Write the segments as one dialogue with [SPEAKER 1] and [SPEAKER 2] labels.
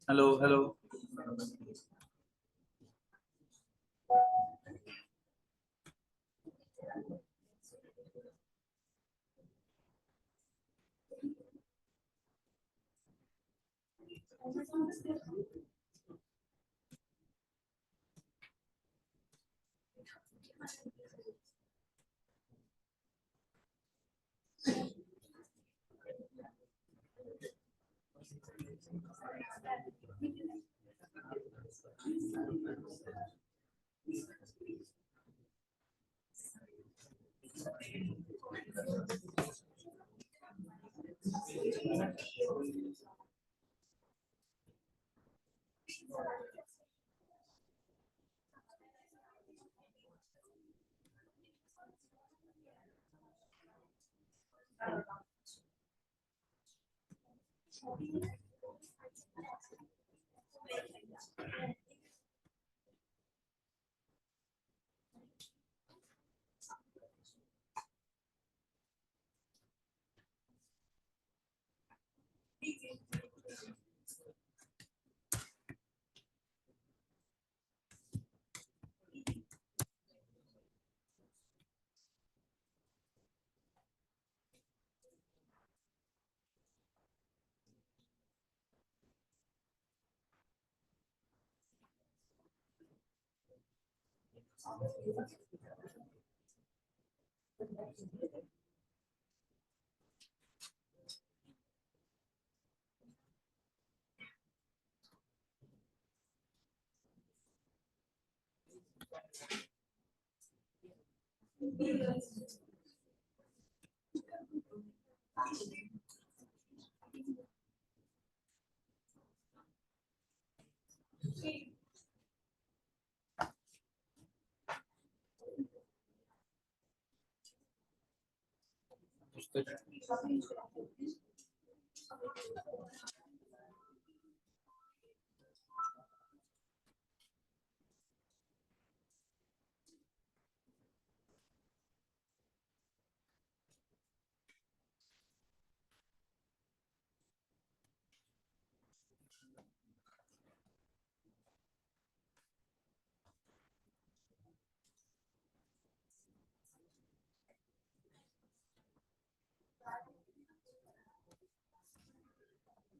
[SPEAKER 1] Hello, hello.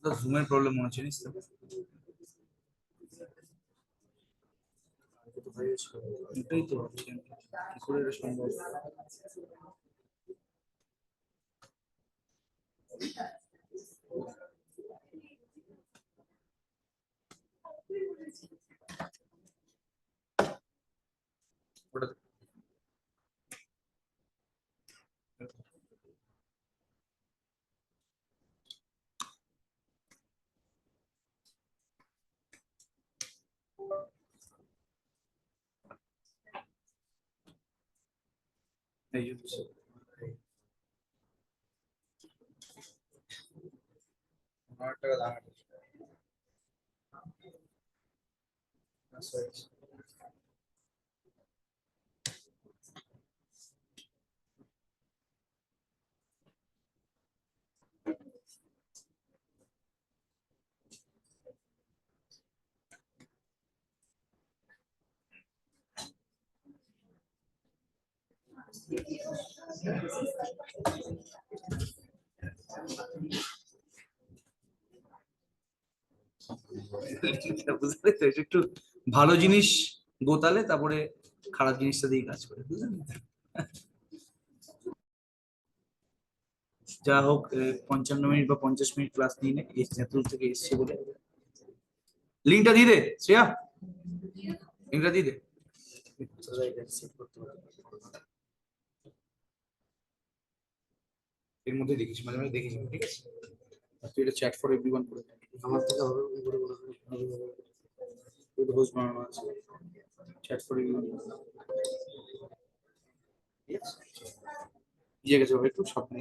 [SPEAKER 1] The Zoom problem হচ্ছে জানিস তো? এটাই তো হচ্ছে কি করে এটা সম্ভব? ওটা এই হচ্ছে টাকা দাম বুঝলে তো? এটা একটু ভালো জিনিস গোতালে তারপরে খারাপ জিনিসটা দিয়ে কাজ করে, বুঝলেন? যা হোক 55 মিনিট বা 50 মিনিট ক্লাস নিয়ে নে, এত থেকে এসছে বলে। লিঙ্কটা দিয়ে দে শ্রেয়া, লিঙ্কটা দিয়ে দে। এর মধ্যে দেখিস, মাঝে মাঝে দেখিস, ঠিক আছে? আর তুই এটা চ্যাট ফর এভরিওয়ান করে দে। আমার থেকে হবে হোস্ট বানানো আছে, চ্যাট ফর এভরিওয়ান। দিয়ে গেছে একটু সামনে।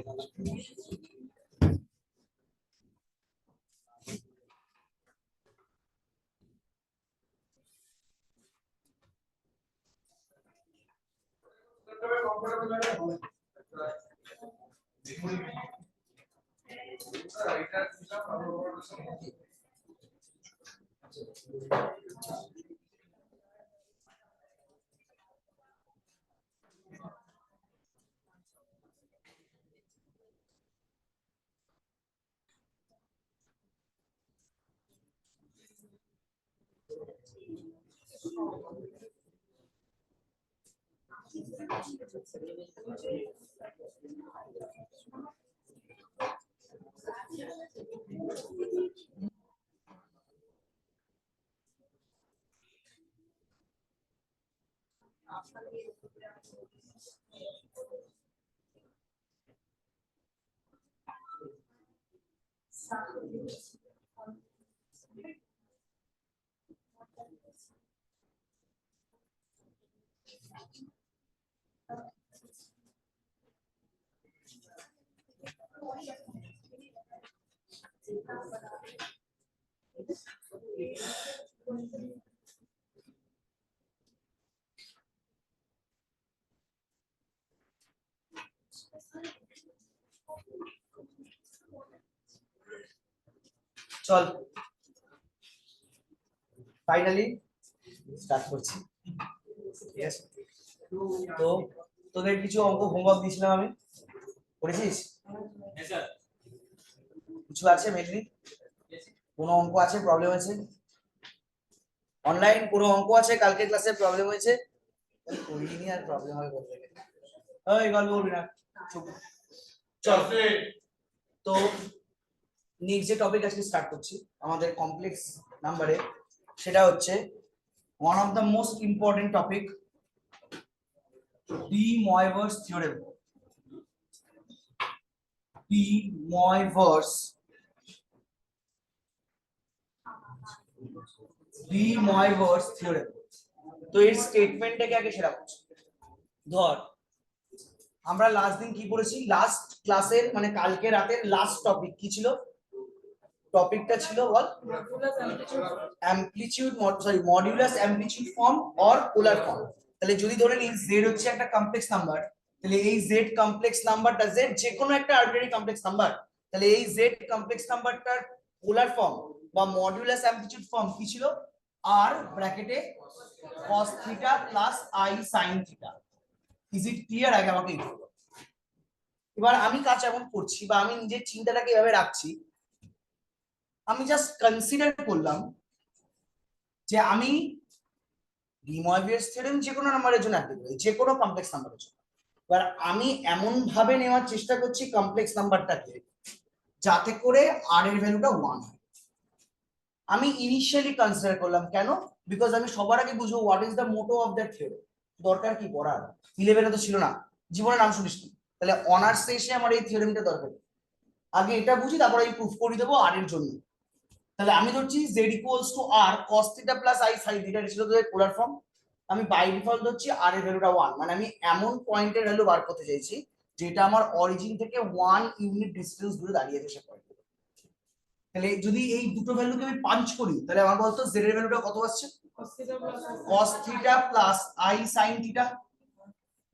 [SPEAKER 2] চল ফাইনালি স্টার্ট করছি। ঠিক আছে, তো তোদের কিছু অঙ্ক হোমওয়ার্ক দিয়েছিলাম আমি, করেছিস? কিছু আছে মেনলি? কোনো অঙ্ক আছে প্রবলেম আছে? অনলাইন কোনো অঙ্ক আছে কালকে ক্লাসে প্রবলেম হয়েছে? করিনি আর প্রবলেম হবে বলতে গেলে। এই গল্প বলবি না, চুপ। চল, তো নেক্সট যে টপিক আজকে স্টার্ট করছি আমাদের কমপ্লেক্স নাম্বারে, সেটা হচ্ছে one of the most important topic, De Moivre's theorem. De Moivre's theorem. তো এর স্টেটমেন্টটাকে আগে সেরা করছি। ধর আমরা লাস্ট দিন কি পড়েছি, লাস্ট ক্লাসের মানে কালকে রাতের লাস্ট টপিক কি ছিল? টপিকটা ছিল বল, amplitude modulus amplitude form or polar form. তাহলে যদি ধরে নিই z হচ্ছে একটা কমপ্লেক্স নাম্বার, তাহলে এই z কমপ্লেক্স নাম্বারটা z যে কোনো একটা আরবিট্রারি কমপ্লেক্স নাম্বার, তাহলে এই z কমপ্লেক্স নাম্বারটার পোলার ফর্ম বা মডুলাস অ্যামপ্লিটিউড ফর্ম কি ছিল? r ব্র্যাকেটে cos theta plus i sin theta. Is it clear? আগে আমাকে এবার আমি কাজ এমন করছি বা আমি নিজের চিন্তাটাকে এভাবে রাখছি, আমি জাস্ট কনসিডার করলাম যে আমি ডি ময়ভার্স থিওরেম যে কোনো নাম্বারের জন্য অ্যাপ্লিকেবল, যে কোনো কমপ্লেক্স নাম্বারের জন্য। এবার আমি এমন ভাবে নেওয়ার চেষ্টা করছি কমপ্লেক্স নাম্বারটাকে যাতে করে আর এর ভ্যালুটা 1 হয়। আমি ইনিশিয়ালি কনসিডার করলাম কেন? বিকজ আমি সবার আগে বুঝবো what is the motto of that theorem. দরকার কি পড়ার? 11 তো ছিল না, জীবনে নাম শুনিস নি, তাহলে অনার্সে এসে আমার এই থিওরেমটা দরকার। আগে এটা বুঝি, তারপর আমি প্রুফ করে দেবো আর এর জন্য। তাহলে আমি ধরছি z equals to r cos theta plus i sin theta, ছিল তোদের পোলার ফর্ম। আমি বাই ডিফল্ট ধরছি r এর ভ্যালুটা 1, মানে আমি এমন পয়েন্টের ভ্যালু বার করতে চাইছি যেটা আমার অরিজিন থেকে 1 ইউনিট ডিসটেন্স দূরে দাঁড়িয়ে আছে সে পয়েন্ট। তাহলে যদি এই দুটো ভ্যালুকে আমি পাঞ্চ করি, তাহলে আমার বলতো z এর ভ্যালুটা কত আসছে? cos theta plus i sin theta.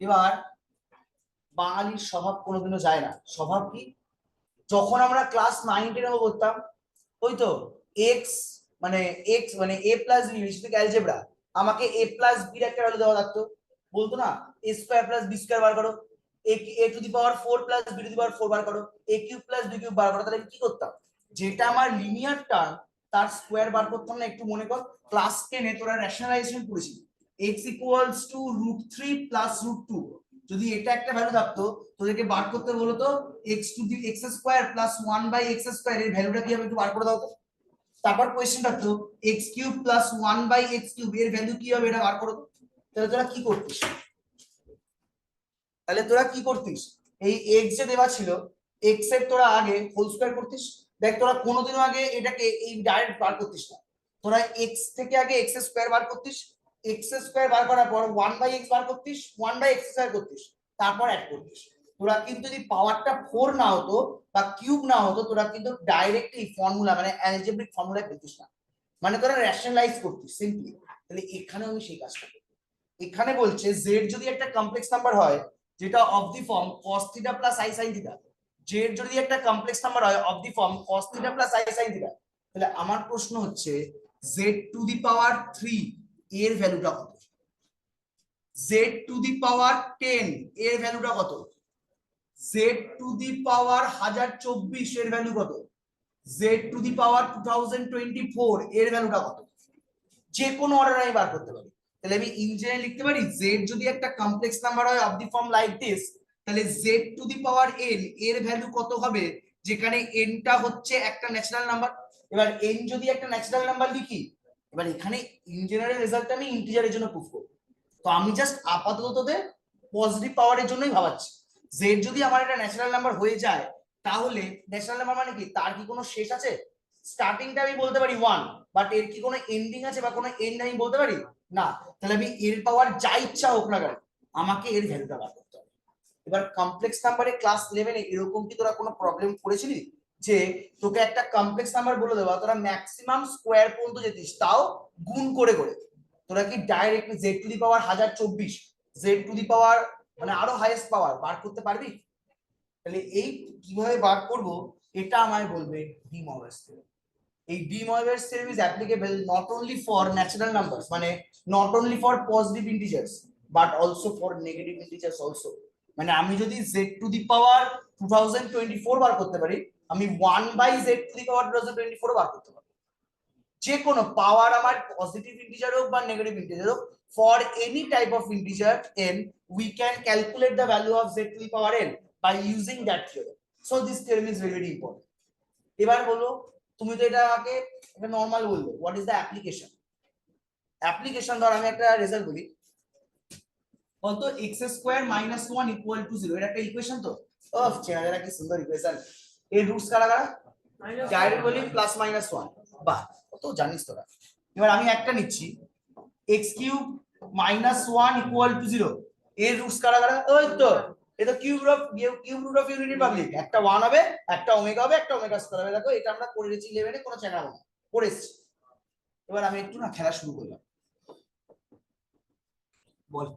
[SPEAKER 2] এবার বাঙালির স্বভাব কোনোদিনও যায় না, স্বভাব কি? যখন আমরা ক্লাস 9 10 করতাম, ওই তো x মানে a plus b basic algebra, আমাকে a প্লাস b এর একটা ভ্যালু দেওয়া থাকতো, বলতো না a square plus b square বার করো, a to the power 4 plus b to the power 4 বার করো, a cube plus b cube বার করো। তাহলে আমি কি করতাম? যেটা আমার লিনিয়ার টার্ম তার স্কয়ার বার করতাম না? একটু মনে কর ক্লাস 10 এ তোরা রেশনালাইজেশন পড়েছিস, x ইকুয়ালস টু √3 প্লাস √2। যদি এটা একটা ভ্যালু থাকতো, তোদেরকে বার করতে বলতো x to the x square plus 1 by x square এর ভ্যালুটা কি হবে একটু বার করে দাও তো। তারপর কোশ্চেন থাকতো x cube plus 1 by x cube এর ভ্যালু কি হবে এটা বার করো। তাহলে তোরা কি করতিস? এই x যে দেওয়া ছিল, x এর তোরা আগে হোল স্কয়ার করতিস। দেখ তোরা কোনোদিনও আগে এটাকে এই ডাইরেক্ট বার করতিস না, তোরা x থেকে আগে x স্কয়ার বার করতিস, x স্কয়ার বার করার পর 1 বাই x বার করতিস, 1 বাই x স্কয়ার করতিস, তারপর অ্যাড করতিস। তোরা কিন্তু যদি পাওয়ারটা 4 না হতো বা কিউব না হতো, তোরা কিন্তু ডাইরেক্টলি ফর্মুলা মানে অ্যালজেব্রিক ফর্মুলা পেতিস না, মানে তোরা রেশনালাইজ করতিস সিম্পলি। তাহলে এখানেও আমি সেই কাজটা করি। এখানে বলছে z যদি একটা কমপ্লেক্স নাম্বার হয় যেটা of the form cos theta plus i sin theta, z যদি একটা কমপ্লেক্স নাম্বার হয় of the form cos theta plus i sin theta, তাহলে আমার প্রশ্ন হচ্ছে z টু দি পাওয়ার 3 এর ভ্যালুটা কত, z টু দি পাওয়ার 10 এর ভ্যালুটা কত, z টু দি পাওয়ার 1024 এর ভ্যালু কত, z টু দি পাওয়ার 2024 এর ভ্যালুটা কত, যে কোনো অর্ডার আমি বার করতে পারি। তাহলে আমি ইন জেনারেল লিখতে পারি z যদি একটা কমপ্লেক্স নাম্বার হয় of the form like this, তাহলে z to the power n এর ভ্যালু কত হবে, যেখানে n টা হচ্ছে একটা ন্যাচারাল নাম্বার। এবার n যদি একটা ন্যাচারাল নাম্বার লিখি, এবার এখানে ইন জেনারেল রেজাল্ট আমি ইন্টিজারের জন্য প্রুফ করব। তো আমি জাস্ট আপাতত তোদের পজিটিভ পাওয়ারের জন্যই ভাবাচ্ছি। z যদি আমার একটা ন্যাচারাল নাম্বার হয়ে যায়, তাহলে ন্যাচারাল নাম্বার মানে কি, তার কি কোনো শেষ আছে? স্টার্টিংটা আমি বলতে পারি 1, বাট এর কি কোনো এন্ডিং আছে বা কোনো এন্ড আমি বলতে পারি না। তাহলে আমি এর পাওয়ার যা ইচ্ছা হোক না কেন, আমাকে এর ভ্যালুটা বার করতে হবে। এবার কমপ্লেক্স নাম্বারে ক্লাস 11 এ এরকম কি তোরা কোনো প্রবলেম করেছিলি যে তোকে একটা কমপ্লেক্স নাম্বার বলে দেওয়া, তোরা ম্যাক্সিমাম স্কোয়ার পর্যন্ত যেতিস, তাও গুণ করে করে, তোরা কি direct z to the power 1024 z to the power মানে আরো হাইয়েস্ট পাওয়ার বার করতে পারবি? তাহলে এই কিভাবে বার করব, এটা আমায় বলবে ডি মরগানস থিওরেম। এই De Morgan's theorem is applicable not only for natural numbers, মানে not only for positive integers but also for negative integers also. মানে আমি যদি z টু দি পাওয়ার 2024 বার করতে পারি, আমি 1/z টু দি পাওয়ার 2024 বার করতে পারি। যে কোনো পাওয়ার আমার পজিটিভ ইন্টিজার হোক বা নেগেটিভ ইন্টিজার হোক, for any type of integer n we can calculate the value of z to the power n by using that theorem. So this theorem is very very important. এবার বলো, তুমি তো এটাকে একটা normal বললে, what is the application? Application ধর আমি একটা রেজাল্ট বলি, বলতো x square minus 1 equal to 0, এটা একটা ইকুয়েশন তো। ওহ চেহারা কি সুন্দর ইকুয়েশন। এর রুটস কারা কারা? ডাইরেক্ট বলি প্লাস মাইনাস 1, বাহ কত জানিস তোরা। এবার আমি একটা নিচ্ছি x cube minus 1 equal to 0, এর রুটস কারা কারা? ওই তো এটা cube root of unity public, একটা 1 হবে, একটা ওমেগা হবে, একটা ওমেগা স্কয়ার হবে। দেখো এটা আমরা করে রেখেছি 11 এ, কোনো চ্যানেল না করেছি। এবার আমি একটু না খেলা শুরু করলাম, বল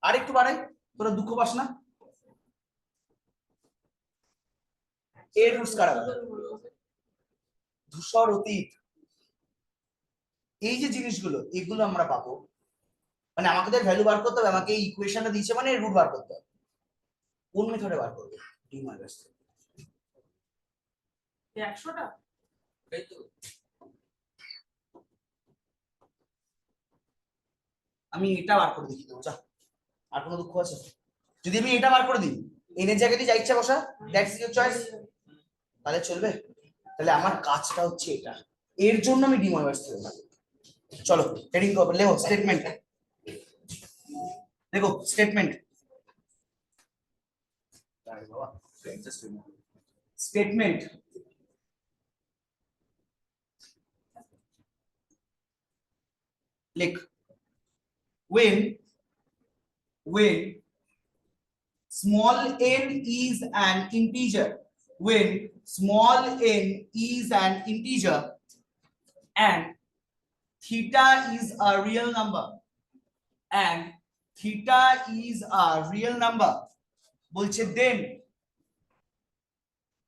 [SPEAKER 2] আর একটু বাড়াই, তোরা দুঃখ পাস না। এর রুটস কারা কারা? ধূসর অতীত। এই যে জিনিসগুলো, এগুলো আমরা পাবো, মানে আমাদের ভ্যালু বার করতে হবে, আমাকে এই ইকুয়েশনটা দিয়েছে মানে রুট বার করতে হবে। কোন মেথডে বার করবে? ডি মাইনাস 100টা, তাই তো। আমি এটা বার করে দেখি তো, যা আর কোনো দুঃখ আছে? যদি আমি এটা বার করে দিই, এন এর জায়গায় যা ইচ্ছা বসা, দ্যাটস ইওর চয়েস, তাহলে চলবে? তাহলে আমার কাজটা হচ্ছে এটা, এর জন্য আমি ডি মাইনাস থিওরেম। চলো হেডিং করবে, লেখো স্টেটমেন্ট, দেখো স্টেটমেন্ট, স্টেটমেন্ট লিখ, when small n is an integer, when small n is an integer and theta is a real number, and theta is a real number, বলছে then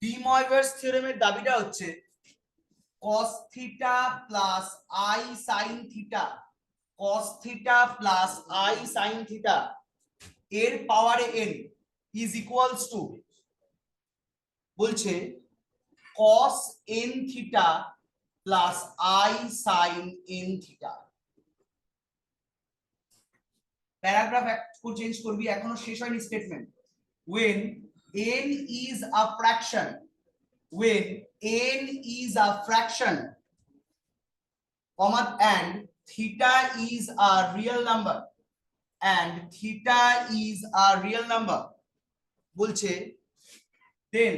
[SPEAKER 2] D মরগানস থিওরেমের দাবিটা হচ্ছে cos theta plus I sin theta, cos theta plus I sin theta এর পাওয়ারে n is equals to, বলছে cos n theta plus I sin n theta। Paragraph একটু change করবি, এখনো শেষ হয়নি statement. when n is a fraction, when n is a fraction, comma, and theta is a real number, and theta is a real number, বলছে then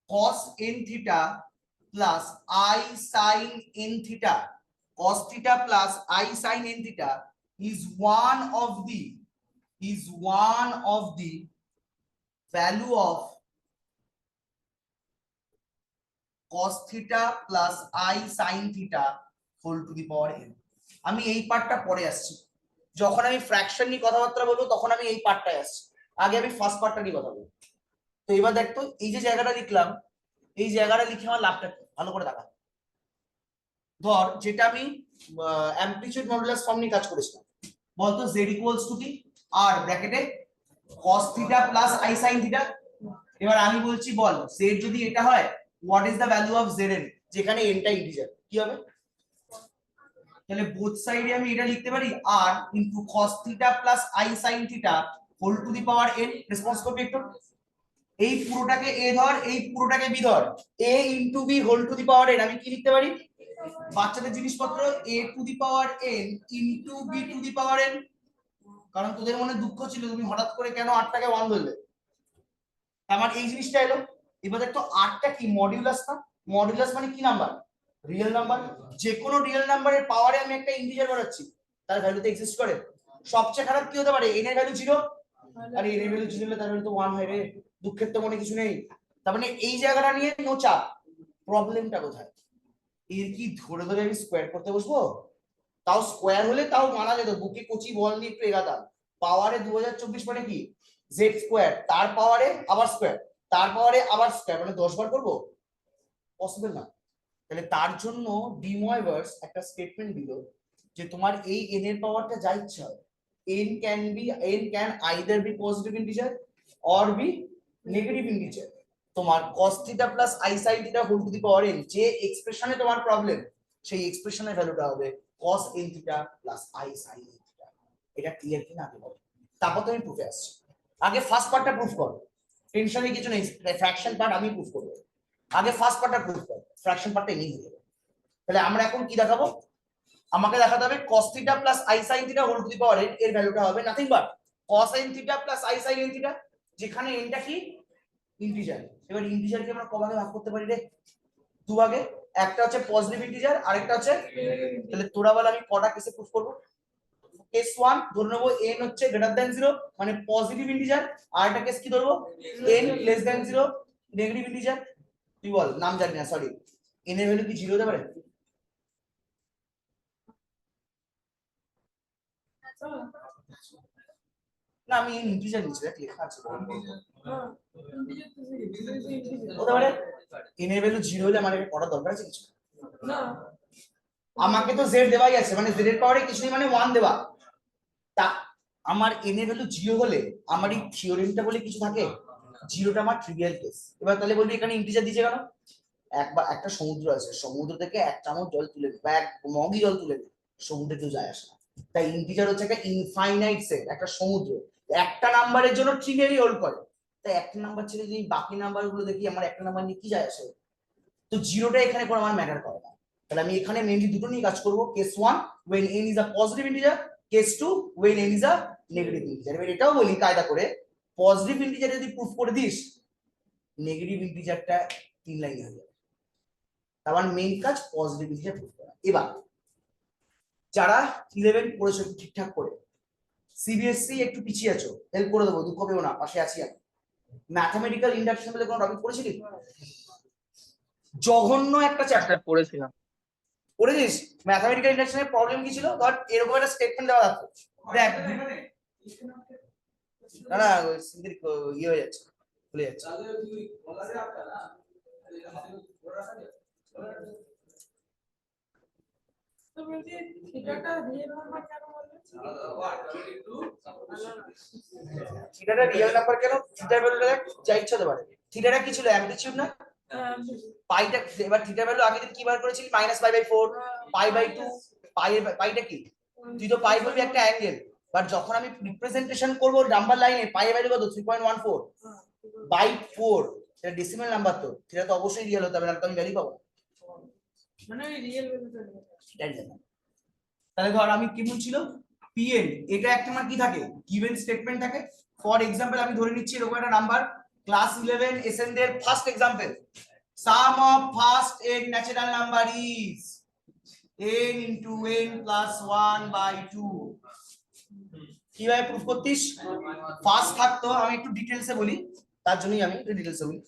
[SPEAKER 2] cos n theta plus I sin n theta, cos theta plus I sin n theta is one of the value of cos theta plus I sin theta whole to the power n। আমি এই পার্টটা পরে আসছি, যখন আমি fraction নিয়ে কথাবার্তা বলবো তখন আমি এই পার্টটায় আসছি, আগে আমি ফার্স্ট পার্টটা নিয়ে কথা বলবো। তো এবার দেখ তো এই যে জায়গাটা লিখলাম, এই জায়গাটা লিখে আমার লাভটা কি? ভালো করে দেখা। ধর যেটা আমি অ্যামপ্লিটিউড মডুলাস ফর্ম নিয়ে কাজ করেছিলাম, বলতো z ইকুয়ালস টু কি আর ব্র্যাকেটে cos theta plus i sin theta. এবার আমি বলছি বল z যদি এটা হয়, what is the value of z এর, যেখানে n টা ইন্টিজার, কি হবে? তাহলে বোথ সাইডে আমি এটা লিখতে পারি r into cos theta plus i sin theta whole to the power n। Response করবে একটু, এই পুরোটাকে a ধর, এই পুরোটাকে b ধর, a into b whole to the power n। আমি কি লিখতে পারি? বাচ্চাদের জিনিসপত্র a to the power n into b to the power n। কারণ তোদের মনে দুঃখ ছিল তুমি হঠাৎ করে কেন 8 টাকে 1 ধরলে, আমার এই জিনিসটা এলো। এবার দেখো 8টা কি মডিউলাস না? মডিউলাস মানে কি নাম্বার? Real number. যে কোনো রিয়েল নাম্বারের পাওয়ারে আমি একটা ইন্টিজার বানাচ্ছি, তার ভ্যালুতে এক্সিস্ট করে। সবচেয়ে খারাপ কি হতে পারে? n এর ভ্যালু 0, আর n এর ভ্যালু 0 হলে তার ভ্যালু তো 1 হয় রে। দুঃখের তো মনে কিছু নেই। তার মানে এই জায়গাটা নিয়ে নো চাপ। প্রবলেমটা কোথায়? এর কি ধরে ধরে আমি স্কোয়ার করতে বসবো? তাও স্কোয়ার হলে তাও মানা যেত, বুকে কচি বল নিয়ে একটু এগাতাম। পাওয়ারে 2024 মানে কি z স্কোয়ার, তার পাওয়ারে আবার স্কোয়ার, তার পাওয়ারে আবার স্কোয়ার, মানে 10 বার করবো? পসিবল না। তাহলে তার জন্য ডি ময়ভার্স একটা স্টেটমেন্ট দিল যে তোমার এই n এর পাওয়ারটা যা ইচ্ছা হয়, n can either be positive integer or be negative integer। তোমার cos theta plus i sin theta whole to the power n, যে এক্সপ্রেশনে তোমার প্রবলেম, সেই এক্সপ্রেশনের ভ্যালুটা হবে cos n theta plus i sin n theta. এটা ক্লিয়ার কিনা আগে বলো, তারপর তুমি প্রুফে আসছো। আগে ফার্স্ট পার্টটা প্রুফ করো, টেনশনে কিছু নেই, ফ্র্যাকশন পার্ট আমি প্রুফ করব। আগে ফার্স্ট পার্টটা প্রুফ করো, ফ্র্যাকশন পার্টটা এমনি হয়ে যাবে। তাহলে আমরা এখন কি দেখাবো? আমাকে দেখাতে হবে cos theta plus i sin theta whole to the power n এর ভ্যালুটা হবে nothing but cos n theta plus i sin n theta, যেখানে n টা কি ইন্টিজার। এবার ইন্টিজারকে আমরা কভাবে ভাগ করতে পারি রে? দু ভাগে, একটা হচ্ছে পজিটিভ ইন্টিজার, আরেকটা হচ্ছে, তাহলে তোরা বল আমি কটা কেসে প্রুফ করব? কেস 1 ধরে নেব n হচ্ছে গ্রেটার দ্যান 0 মানে পজিটিভ ইন্টিজার, আর একটা কেস কি ধরবো n less than 0 negative integer. তুই বল, নাম জানি না সরি, n এর ভ্যালু কি 0 হতে পারে? না আমি ইন্টিজার নিচ্ছি, দেখ লেখা আছে হতে পারে। n এর ভ্যালু 0 হলে আমার এটা পড়ার দরকার আছে কিছু না? আমাকে তো z দেওয়াই আছে, মানে z এর পাওয়ারে কিছু নেই, মানে 1 দেওয়া। তা আমার n এর ভ্যালু 0 হলে আমার এই থিওরেমটা বলে কিছু থাকে? 0টা আমার ট্রিভিয়াল কেস। এবার তাহলে বলবি এখানে ইন্টিজার দিয়েছে কেন? একবার একটা সমুদ্র আছে, সমুদ্র থেকে 1 চামচ জল তুলে বা 1 মগই জল তুলে সমুদ্রে কেউ যায় আসে না। তাই ইন্টিজার হচ্ছে একটা ইনফাইনাইট সেট, একটা সমুদ্র একটা নাম্বারের জন্য ট্রিভিয়ালি হোল্ড করে। তাই একটা নাম্বার ছেড়ে যদি বাকি নাম্বারগুলো দেখি, আমার একটা নাম্বার নিয়ে কি যায় আসে? তো 0টা এখানে কোনো আমার ম্যাটার করে না। তাহলে আমি এখানে মেইনলি দুটো নিয়ে কাজ করব, case 1 when n is a positive integer, case 2 when n is a negative integer। এবার এটাও বলি কায়দা করে, পজিটিভ ইন্টিজার যদি প্রুফ করে দিস, নেগেটিভ ইন্টিজারটা 3 লাইনে হয়ে যাবে। তার মানে মেইন কাজ পজিটিভ ইন্টিজার প্রুফ করা। এবার যারা 11 পড়েছো ঠিকঠাক করে, সিবিএসসি একটু পিছিয়ে আছো, হেল্প করে দেবো, দুঃখ পেও না, পাশে আছি আমি। ম্যাথমেটিক্যাল ইন্ডাকশন বলে কোনো টপিক পড়েছিলি? জঘন্য একটা চ্যাপ্টার
[SPEAKER 3] পড়েছিলাম।
[SPEAKER 2] পড়েছিস? ম্যাথমেটিক্যাল ইন্ডাকশনের প্রবলেম কি ছিল? ধর এরকম একটা স্টেটমেন্ট দেওয়া থাকতো, দেখ না না সিঙ্গেল ইয়ে হয়ে যাচ্ছে, ভুলে যাচ্ছে। থিটাটা রিয়েল নাম্বার কেন? থিটার ভ্যালুটা দেখ যা ইচ্ছা হতে পারে। থিটাটা কি ছিল? অ্যামপ্লিটিউড না? পাইটা, এবার থিটার ভ্যালু আগে তুই কি বার করেছিলি? -π/4 π/2। পাইটা কি? তুই তো পাই বলবি একটা অ্যাঙ্গেল, বাট যখন আমি রিপ্রেজেন্টেশন করব নাম্বার লাইনে, পাই এর ভ্যালু কত? 3.14/4। এটা ডেসিমাল নাম্বার, তো থিটা তো অবশ্যই রিয়েল হতে হবে, না তো আমি ভ্যালু পাবো মানে রিয়েল ভ্যালুটা। তাহলে ধর আমি কি বলছিল pn, এটা একটা আমার কি থাকে? গিভেন স্টেটমেন্ট থাকে। ফর এক্সাম্পল আমি ধরে নিচ্ছি এরকম একটা নাম্বার, ক্লাস 11 এসএন দের first example, some of first 8 natural number is n into n plus 1/2। কিভাবে প্রুফ করতিস? ফার্স্ট থাকতো, আমি একটু ডিটেইলসে বলি, তার জন্যই আমি একটু ডিটেইলসে বলি।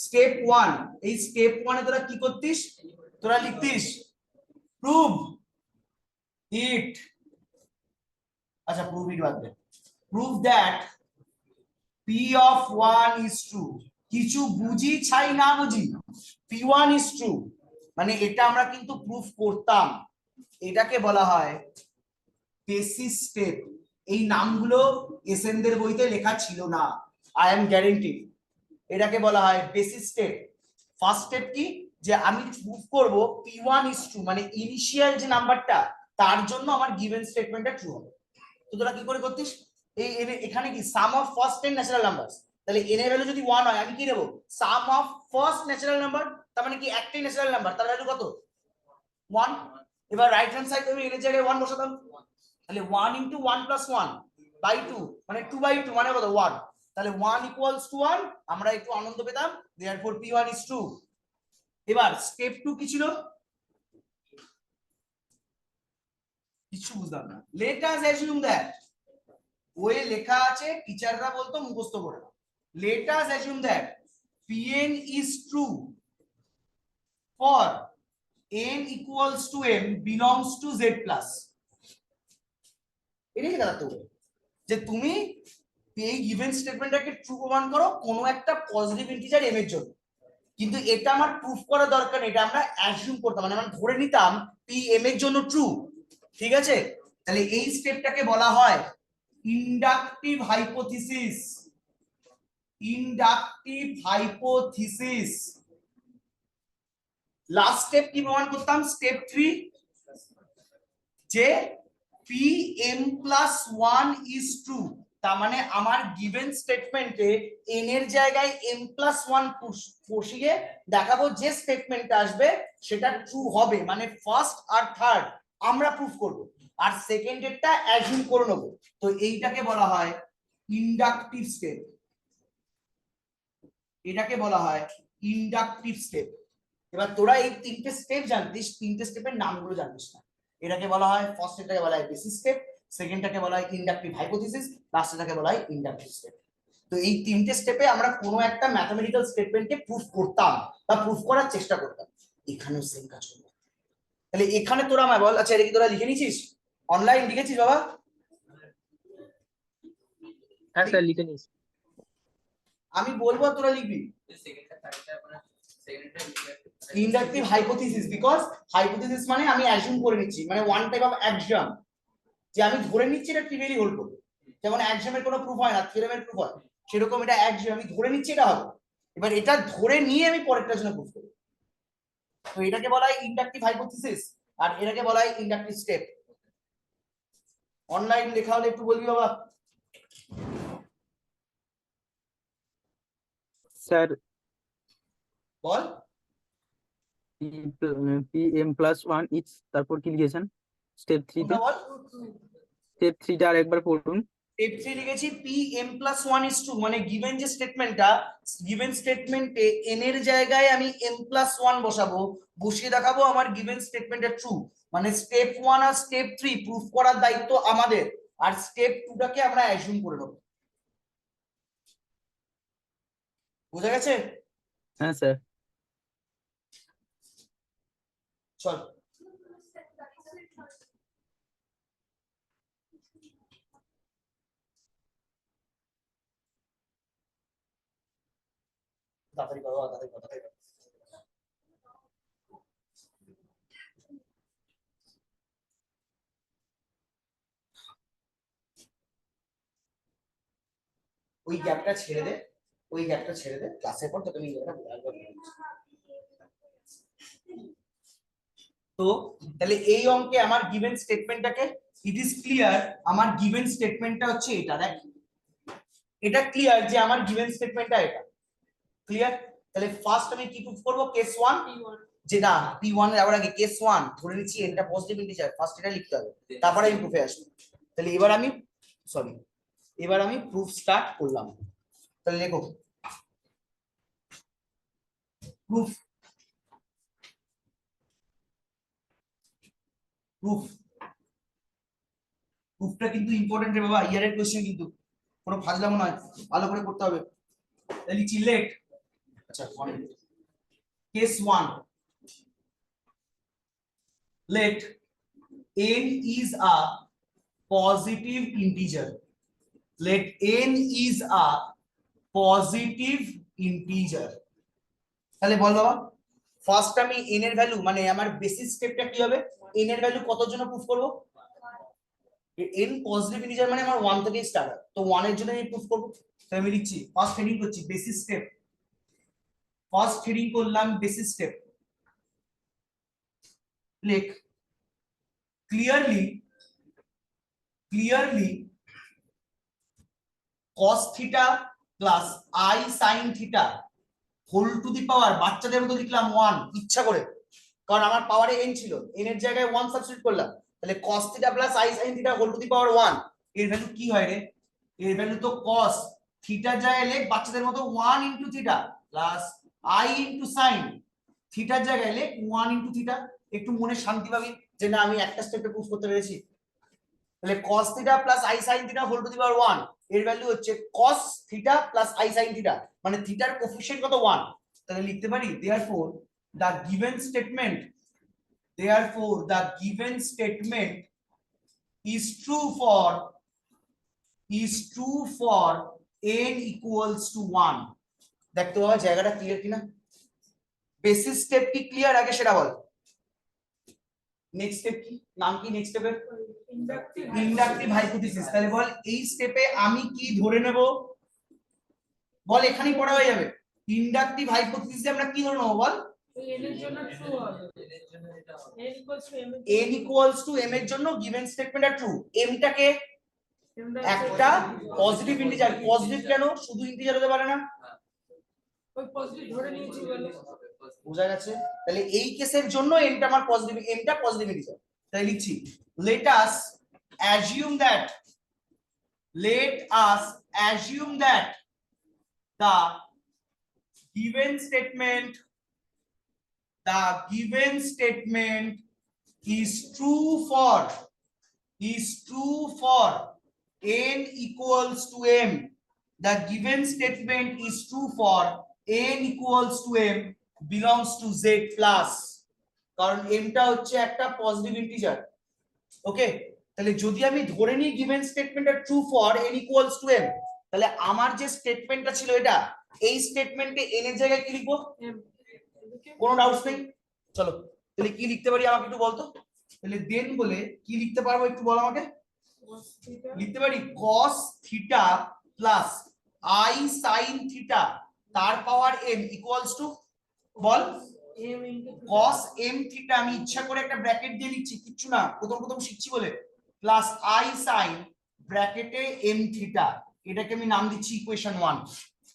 [SPEAKER 2] স্টেপ 1, এই স্টেপ 1 এ তোরা কি করতিস? তোরা লিখতিস প্রুভ ইট, আচ্ছা প্রুভ ইট বাদ দে, prove that p of 1 is true। কিছু বুঝি ছাই না বুঝি, p1 is true, মানে এটা আমরা কিন্তু প্রুফ করতাম। এটাকে বলা হয় বেসিস স্টেপ। এই নামগুলো এসএনদের বইতে লেখা ছিল না, আই এম গ্যারেন্টি। এটাকে বলা হয় বেসিস স্টেপ। ফার্স্ট স্টেপ কি, যে আমি প্রুফ করব p1 is true, মানে ইনিশিয়াল যে নাম্বারটা তার জন্য আমার গিভেন স্টেটমেন্টটা ট্রু হবে। তো তোরা কি করে করতিস, এই এখানে কি সাম অফ ফার্স্ট 10 ন্যাচারাল নাম্বারস, তাহলে n এর ভ্যালু যদি 1 হয় আমি কি নেব সাম অফ ফার্স্ট ন্যাচারাল নাম্বার, তার মানে কি একটাই ন্যাচারাল নাম্বার তার ভ্যালু কত 1। এবার রাইট হ্যান্ড সাইড আমি n এর জায়গায় 1 বসাতাম, তাহলে 1 into 1 plus 1 by 2 মানে 2 by 2 মানে কত 1, তাহলে 1 equals to 1, আমরা একটু আনন্দ পেতাম, therefore p1 is true। এবার স্টেপ 2 কি ছিল, কিছু বুঝলাম না। let us assume that, ওই লেখা আছে টিচাররা বলতো মুখস্থ করে নাও। let us assume that pn is true for n equals to m belongs to z plus। এটাই লেখা থাকতে হবে যে তুমি এই গিভেন স্টেটমেন্টটাকে ট্রু প্রমাণ করো কোনো একটা পজিটিভ ইন্টিজার m এর জন্য, কিন্তু এটা আমার প্রুফ করা দরকার নেই, এটা আমরা অ্যাজিউম করতাম, মানে আমরা ধরে নিতাম p m এর জন্য ট্রু। ঠিক আছে, তাহলে এই স্টেপটাকে বলা হয় inductive hypothesis. Inductive hypothesis. Last step কি প্রমাণ করতাম, স্টেপ 3, যে pm plus 1 is true, তার মানে আমার গিভেন স্টেটমেন্টে n এর জায়গায় m plus 1 বসিয়ে দেখাবো যে স্টেটমেন্টটা আসবে সেটা ট্রু হবে, মানে ফার্স্ট আর থার্ড আমরা প্রুফ করব, আর সেকেন্ড এরটা অ্যাজিউম করে নেব। তো এইটাকে বলা হয় ইন্ডাকটিভ স্টেপ। এটাকে বলা হয় ইন্ডাকটিভ স্টেপ। এবার তোরা এই তিনটে স্টেপ জানতিস, তিনটে স্টেপের নামগুলো জানিস না। এটাকে বলা হয় ফার্স্ট এটাকে বলা হয় বেসিস স্টেপ, সেকেন্ডটাকে বলা হয় ইন্ডাকটিভ হাইপোথিসিস, লাস্টটাকে বলা হয় ইন্ডাকটিভ স্টেপ। তো এই তিনটে স্টেপে আমরা কোনো একটা ম্যাথমেটিক্যাল স্টেটমেন্টকে প্রুফ করতাম বা প্রুফ করার চেষ্টা করতাম। এখানেও সেম কাজ করবে। তাহলে এখানে তোরা আমায় বল, আচ্ছা এটা কি তোরা লিখে নিয়েছিস, অনলাইন লিখেছিস বাবা?
[SPEAKER 3] হ্যাঁ স্যার লিখে নিয়েছি।
[SPEAKER 2] আমি বলবো তোরা লিখবি ইন্ডাকটিভ হাইপোথিসিস, বিকজ হাইপোথিসিস মানে আমি অ্যাজিউম করে নিচ্ছি, মানে ওয়ান টাইপ অফ অ্যাকশন, যে আমি ধরে নিচ্ছি এটা ট্রিভিয়ালি হোল্ড করবে। যেমন অ্যাকশনের কোনো প্রুফ হয় না, থিওরেমের প্রুফ হয়, সেরকম এটা অ্যাকশন আমি ধরে নিচ্ছি এটা হবে, এবার এটা ধরে নিয়ে আমি পরেরটার জন্য প্রুফ করি। তো এটাকে বলা হয় ইন্ডাকটিভ হাইপোথিসিস, আর এটাকে বলা হয় ইন্ডাকটিভ স্টেপ। অনলাইন লেখা হলে একটু বলবি বাবা।
[SPEAKER 3] Sir
[SPEAKER 2] ball.
[SPEAKER 3] pm plus 1 is, তারপর কি লিখেছেন স্টেপ 3 তে?
[SPEAKER 2] বল
[SPEAKER 3] স্টেপ 3 টা আরেকবার পড়ুন।
[SPEAKER 2] স্টেপ 3 লিখেছি pm plus 1 is true, মানে গিভেন যে স্টেটমেন্টটা, গিভেন স্টেটমেন্টে n এর জায়গায় আমি m plus 1 বসাবো, বসিয়ে দেখাবো আমার গিভেন স্টেটমেন্টটা ট্রু, মানে স্টেপ 1 আর স্টেপ 3 প্রুফ করার দায়িত্ব আমাদের, আর স্টেপ 2 টাকে আমরা অ্যাজিউম করে নেব। বুঝা গেছে?
[SPEAKER 3] হ্যাঁ স্যার।
[SPEAKER 2] চল তাড়াতাড়ি করো, তাড়াতাড়ি করো, তাড়াতাড়ি করো। ওই গ্যাপটা ছেড়ে দে, ওই গ্যাপটা ছেড়ে দে, ক্লাসের পর তোকে আমি একবার তো তাহলে এই অঙ্কে আমার গিভেন স্টেটমেন্টটাকে, ইট ইজ ক্লিয়ার আমার গিভেন স্টেটমেন্টটা হচ্ছে এটা, দেখ এটা ক্লিয়ার যে আমার গিভেন স্টেটমেন্টটা এটা ক্লিয়ার। তাহলে ফার্স্ট আমি কি প্রুফ করব, কেস 1, যে না p1 এর আগে কেস 1 ধরে নিচ্ছি এটা পজিটিভ ইন্টিজার, ফার্স্ট এটা লিখতে হবে, তারপরে আমি প্রুফে আসবো। তাহলে এবার আমি এবার আমি প্রুফ স্টার্ট করলাম। তাহলে লেখো প্রুফ। প্রুফটা কিন্তু ইম্পর্টেন্ট রে বাবা, ইয়ারের কোশ্চেন কিন্তু, কোনো ফাজলামো নয়, ভালো করে করতে হবে। তাহলে লিখছি লেট, আচ্ছা case 1, let n is a positive integer, let n is a positive integer. তাহলে বল বাবা, ফার্স্ট আমি n এর ভ্যালু মানে আমার বেসিস স্টেপটা কি হবে, n এর ভ্যালু কতর জন্য প্রুফ করব, n পজিটিভ ইন্টিজার মানে আমার 1 থেকে স্টার্ট হয়, তো 1 এর জন্য আমি প্রুফ করব। তো আমি লিখছি ফার্স্ট হেডিং করছি বেসিস স্টেপ, ফার্স্ট হেডিং করলাম বেসিস স্টেপ, লিখ clearly cos theta plus I sin theta whole to the power, বাচ্চাদের মতো লিখলাম 1 ইচ্ছা করে, কারণ আমার পাওয়ারে n ছিল, n এর জায়গায় 1 সাবস্টিটিউট করলাম, তাহলে cos theta plus I sin theta whole to the power 1, এর ভ্যালু কি হয় রে, এর ভ্যালু তো cos থিটার জায়গায় লেখ বাচ্চাদের মতো 1 into theta plus I into sin, থিটার জায়গায় লেখ 1 ইনটু থিটা, একটু মনে শান্তি পাবি যে না আমি একটা স্টেপে প্রুফ করতে পেরেছি। তাহলে cos theta plus I sin theta whole to the power 1 এর ভ্যালু হচ্ছে cos theta plus I sin theta, মানে থিটার কোএফিশিয়েন্ট কত 1, তাহলে লিখতে পারি therefore the given statement is true for n equals to 1। দেখতে বাবা জায়গাটা ক্লিয়ার কিনা, বেসিস স্টেপ কি ক্লিয়ার, আগে সেটা বল। নেক্সট স্টেপ কি, নাম কি নেক্সট স্টেপের, ইন্ডাকটিভ হাইপোথিসিস। তাহলে বল এই স্টেপে আমি কি ধরে নেব, বল এখানেই পড়া হয়ে যাবে। ইন্ডাকটিভ হাইপোথিসিসে আমরা কি ধরে নেব বল,
[SPEAKER 4] n এর জন্য ট্রু হবে,
[SPEAKER 2] n ইকুয়ালস টু m এর জন্য গিভেন স্টেটমেন্টটা ট্রু, m টাকে একটা পজিটিভ ইন্টিজার, পজিটিভ কেন, শুধু ইন্টিজার হতে পারে না,
[SPEAKER 4] ওই পজিটিভ ধরে নিয়েছি বলে
[SPEAKER 2] বোঝা গেছে। তাহলে এই কেসের জন্য এনটা আমার পজিটিভ, এনটা পজিটিভ ইন্টিজার, তাই লিখছি let us assume that the given statement is true for n equals to m, the given statement is true for n equals to m belongs to z plus, কারণ m টা হচ্ছে একটা positive integer. ওকে, তাহলে যদি আমি ধরে নিই given স্টেটমেন্টটা true for n equals to m, তাহলে আমার যে স্টেটমেন্টটা ছিল এটা, এই স্টেটমেন্টে n এর জায়গায় কি লিখবো, কোনো ডাউটস নেই। চলো তাহলে কি লিখতে পারি আমাকে একটু বলতো, তাহলে দেন বলে কি লিখতে পারবো একটু বল আমাকে, লিখতে পারি cos theta plus I sin theta তার পাওয়ার m equals to, ball cos m theta, আমি ইচ্ছা করে একটা ব্র্যাকেট দিয়ে লিখছি, কিচ্ছু না, প্রথম শিখছি বলে, প্লাস I sin ব্র্যাকেটে m থিটা, এটাকে আমি নাম দিচ্ছি ইকুয়েশন 1,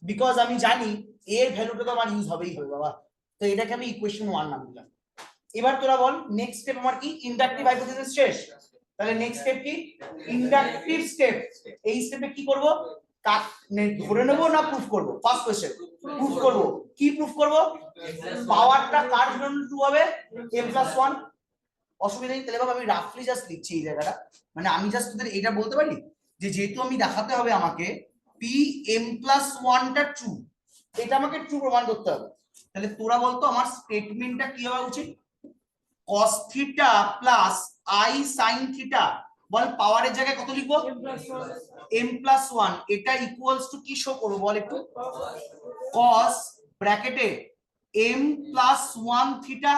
[SPEAKER 2] বিকজ আমি জানি এর ভ্যালুটা তো আমার ইউজ হবেই হবে বাবা, তো এটাকে আমি ইকুয়েশন 1 নাম দিলাম। এবার তোরা বল নেক্সট স্টেপ আমার কি, ইন্ডাকটিভ হাইপোথিসিস শেষ, তাহলে নেক্সট স্টেপ কি, ইন্ডাকটিভ স্টেপ। এই স্টেপে কি করব, ধরে নেব না প্রুফ করব, ফার্স্ট কোশ্চেন প্রুফ করব, কি প্রুফ করব, পাওয়ারটা কার জন্য ট্রু হবে, m+1, অসুবিধা নেই। তাহলে বাবা আমি রাফলি জাস্ট লিখছি এই জায়গাটা, মানে আমি জাস্ট তোদের এটা বলতে পারি যে যেহেতু আমি দেখাতে হবে আমাকে m+1 টা ট্রু, এটা আমাকে ট্রু প্রমাণ করতে হবে, তাহলে তোরা বলতো আমার স্টেটমেন্টটা কি হওয়া উচিত, cos theta plus I sin theta, বল পাওয়ারের জায়গায় কত লিখবো, m+1, এটা ইকুয়ালস টু কি শো করব বল একটু, cos ব্র্যাকেটে m+1 theta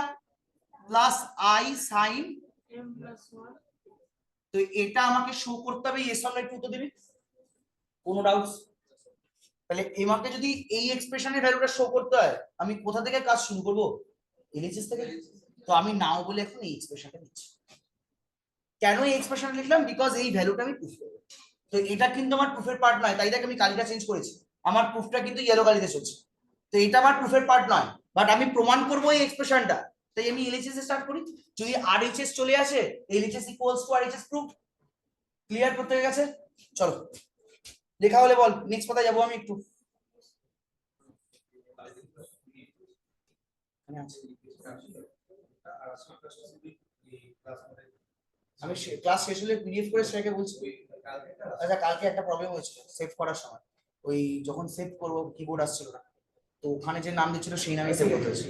[SPEAKER 2] plus I sin,
[SPEAKER 4] m+1,
[SPEAKER 2] তো এটা আমাকে শো করতে হবে, এস অন একটু উত্তর দিবি, কোনো ডাউটস। তাহলে আমাকে যদি এই এক্সপ্রেশনের ভ্যালুটা শো করতে হয় আমি কোথা থেকে কাজ শুরু করব, এলএইচএস থেকে, তো আমি নাও বলে এখন এই এক্সপ্রেশনটা দিচ্ছি। কেন এই এক্সপ্রেশন লিখলাম, বিকজ এই ভ্যালুটা আমি প্রুফ করব, তো এটা কিন্তু আমার প্রুফের পার্ট নয়, তাই দেখে আমি কালিটা চেঞ্জ করেছি, আমার প্রুফটা কিন্তু ইয়েলো কালিতে চলছে, তো এটা আমার প্রুফের পার্ট নয়, বাট আমি প্রমাণ করবো এই এক্সপ্রেশনটা, তাই আমি এলএইচএস স্টার্ট করি, যদি আরএইচএস চলে আসে LHS equals to RHS proof, clear করতে হয়ে গেছে। চলো লেখা হলে বল নেক্সট পাতায় যাবো আমি একটু, আমি ক্লাস শেষ হলে পিডিএফ করে সেটাকে বলছি। আচ্ছা কালকে একটা প্রবলেম হয়েছিল সেভ করার সময়, ওই যখন সেভ করবো কিবোর্ড আসছিল না, তো ওখানে যে নাম দিচ্ছিল সেই নামে সেভ করতে হয়েছিল।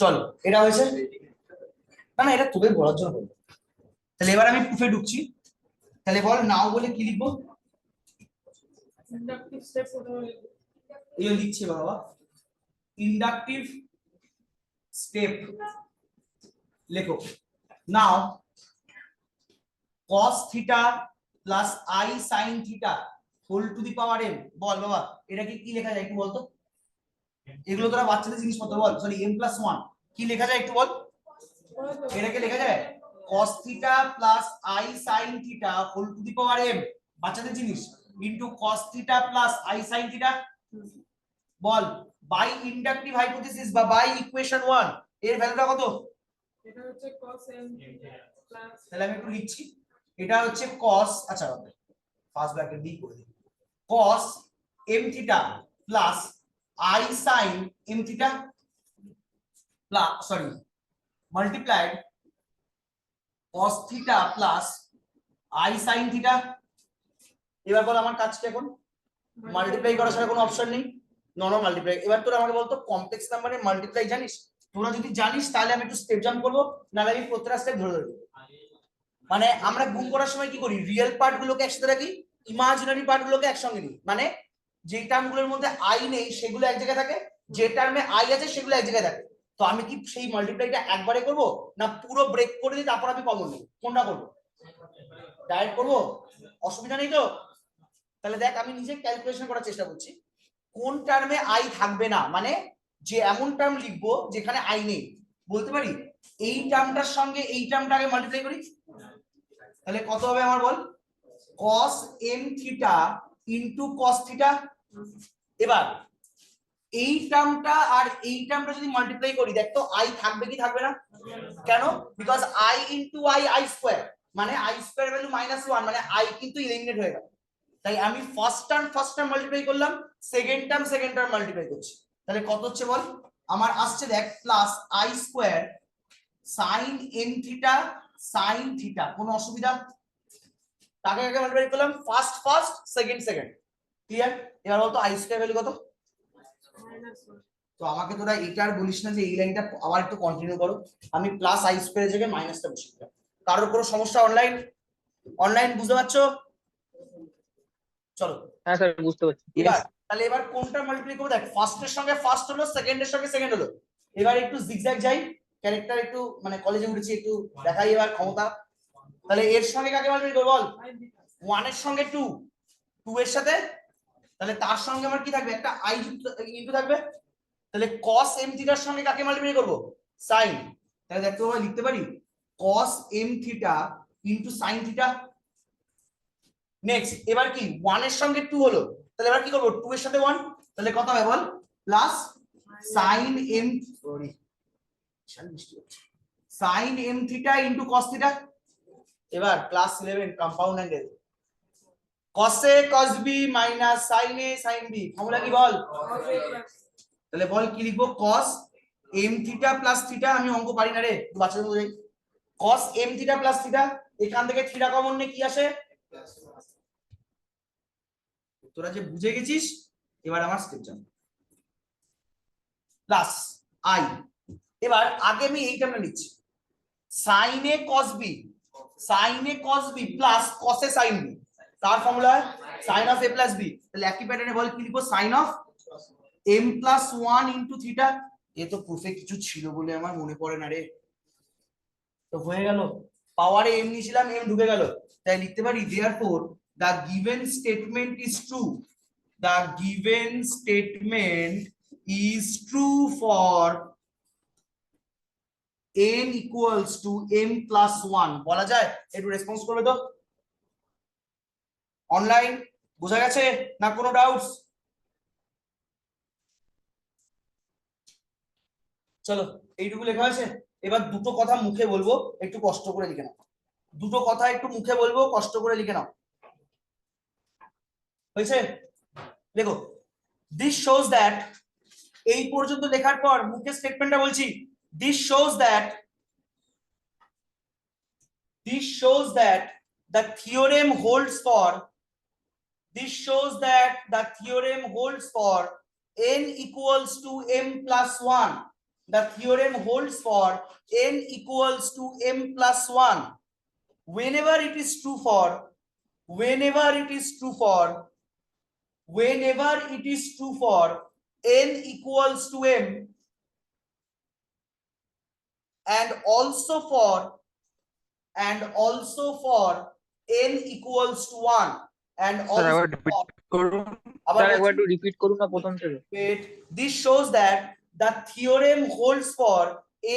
[SPEAKER 2] চলো এটা হয়েছে না, না এটা তোদের বলার জন্য বলবো। তাহলে এবার আমি প্রুফে ঢুকছি, তাহলে বল নাও বলে কি লিখবো,
[SPEAKER 4] ইন্ডাকটিভ স্টেপ প্রথমে
[SPEAKER 2] এই লিখছি বাবা, ইন্ডাকটিভ স্টেপ লেখো। Now cos theta plus i sin theta whole to the power m, বল বাবা এটাকে কি লেখা যায় একটু বলতো, এগুলো তোরা বাচ্চাদের জিনিসপত্র বল, সরি m প্লাস 1 কি লেখা যায় একটু বল, এটাকে লেখা যায় cos theta plus i sin theta whole to the power m, বাচ্চাদের জিনিস, into cos theta plus i sin theta, বল বাই ইন্ডাকটিভ হাইপোথিসিস বা বাই ইকুয়েশন 1 এর ভ্যালুটা কত,
[SPEAKER 4] এটা হচ্ছে cos m প্লাস
[SPEAKER 2] তাহলে আমি একটু লিখছি, এটা হচ্ছে cos, আচ্ছা ফার্স্ট ব্র্যাকেট বি করে দিই, cos m theta plus i sin m theta plus sorry multiplied cos theta plus i sin theta. এবার বল আমার কাজ কি এখন, মাল্টিপ্লাই করার ছাড়া কোনো অপশন নেই, নন মাল্টিপ্লাই। এবার তোরা আমাকে বলতো কমপ্লেক্স নাম্বারের মাল্টিপ্লাই জানিস, তোরা যদি জানিস তাহলে আমি একটু স্টেপ জাম্প করবো, নাহলে আমি প্রত্যেকটা স্টেপ ধরে ধরে দেবো। মানে আমরা গুণ করার সময় কি করি, রিয়েল পার্ট গুলোকে একসাথে রাখি, ইমাজিনারি পার্ট গুলোকে একসঙ্গে নিই, মানে যে টার্ম গুলোর মধ্যে আই নেই সেগুলো এক জায়গায় থাকে, যে টার্মে আই আছে সেগুলো এক জায়গায় থাকে। তো আমি কি সেই মাল্টিপ্লাইটা একবারে করব না পুরো ব্রেক করে দিই তারপর আমি কমন নেব, কোনটা করব, ডাইরেক্ট করব, অসুবিধা নেই তো? তাহলে দেখ আমি নিজে ক্যালকুলেশন করার চেষ্টা করছি, কোন টার্মে আই থাকবে না, মানে যে এমন টার্ম লিখবো যেখানে আই নেই, বলতে পারি এই টার্মটার সঙ্গে এই টার্মটা আগে মাল্টিপ্লাই করি, তাহলে কত হবে আমার বল, cos m theta into cos theta. এবার এই টার্মটা আর এই টার্মটা যদি মাল্টিপ্লাই করি দেখ তো i থাকবে কি থাকবে না, কেন, because i into i square, মানে i স্কয়ার ভ্যালু -1, মানে i কিন্তু এলিমিনেট হয়ে গেল, তাই আমি ফার্স্ট টার্ম মাল্টিপ্লাই করলাম, সেকেন্ড টার্ম মাল্টিপ্লাই করছি, তাহলে কত হচ্ছে বল, আমার আসছে দেখ plus i square sin m theta sin theta, কোনো অসুবিধা, তাকে আগে মাল্টিপ্লাই করলাম, ফার্স্ট সেকেন্ড, ক্লিয়ার? এবার বলতো i স্কয়ার ভ্যালু কত,
[SPEAKER 4] -1
[SPEAKER 2] তো আমাকে তোরা এটা আর বলিস না যে এই লাইনটা আবার একটু কন্টিনিউ করো, আমি প্লাস i স্কয়ার জায়গায় মাইনাসটা বসিয়ে দিলাম। কারোর কোনো সমস্যা অনলাইন বুঝতে পারছো? চলো
[SPEAKER 3] হ্যাঁ স্যার বুঝতে পারছি।
[SPEAKER 2] এবার তাহলে এবার কোনটা মাল্টিপ্লাই করব, দেখ ফার্স্টের সঙ্গে ফার্স্ট হলো, সেকেন্ডের সঙ্গে সেকেন্ড হলো, এবার একটু জিগজ্যাগ যাই, ক্যারেক্টার একটু মানে কলেজে উঠেছি একটু দেখাই এবার ক্ষমতা, তাহলে এর সঙ্গে কাকে মাল্টিপ্লাই করব বল, 1 এর সঙ্গে 2, 2 এর সাথে, তাহলে তার সঙ্গে আমার কি থাকবে, একটা i ইনটু থাকবে, তাহলে cos m থিটার সঙ্গে কাকে মাল্টিপ্লাই করব, sin, তাহলে দেখতে পাবো লিখতে পারি cos m theta into sin theta. Next এবার কি 1 এর সঙ্গে 2 হলো, তাহলে এবার কি করব 2 এর সাথে 1, তাহলে কত হবে বল, plus sin m sorry sin m theta into cos theta. এবার class 11 compound angle, cos a cos b minus sin a sin b, formula কি বল, তাহলে বল কি লিখবো, cos m theta plus theta, আমি অঙ্ক পারি না রে বাচ্চাদের বোঝাই, cos m theta plus theta, এখান থেকে থিটা কমন নিয়ে কি আসে, তোরা যে বুঝে গেছিস এবার আমার স্টেপ জান প্লাস i, এবার আগে আমি এই টার্মটা নিচ্ছি sin a cos b plus cos a sin b, তার formula sin of a plus b, তাহলে একই প্যাটার্নে বল কি লিখবো, sin of m plus 1 into theta, এ তো প্রুফে কিছু ছিল বলে আমার মনে পড়ে না রে, তো হয়ে গেল, পাওয়ারে m নিয়েছিলাম m ঢুকে গেল, তাই লিখতে পারি therefore the given statement is true, the given statement is true for n equals to m plus 1, বলা যায়? একটু রেসপন্স করবে তো অনলাইন, বোঝা গেছে না কোনো ডাউটস? চলো এইটুকু লেখা আছে, এবার দুটো কথা মুখে বলবো, একটু কষ্ট করে লিখে নাও, দুটো কথা একটু মুখে বলবো, কষ্ট করে লিখে নাও, হয়েছে? দেখো দিস শোজ দ্যাট, এই পর্যন্ত লেখার পর মুখে স্টেটমেন্টটা বলছি, this shows that the theorem holds for, this shows that the theorem holds for n equals to m plus 1, the theorem holds for n equals to m plus 1 whenever it is true for whenever it is true for n equals to m and also for n equals to 1 and
[SPEAKER 3] sir
[SPEAKER 2] also
[SPEAKER 3] একবার repeat
[SPEAKER 2] for
[SPEAKER 3] করুন
[SPEAKER 2] আবার
[SPEAKER 3] sir একবার
[SPEAKER 2] বলছি,
[SPEAKER 3] একটু repeat করুন না প্রথম থেকে
[SPEAKER 2] wait, this shows that the theorem holds for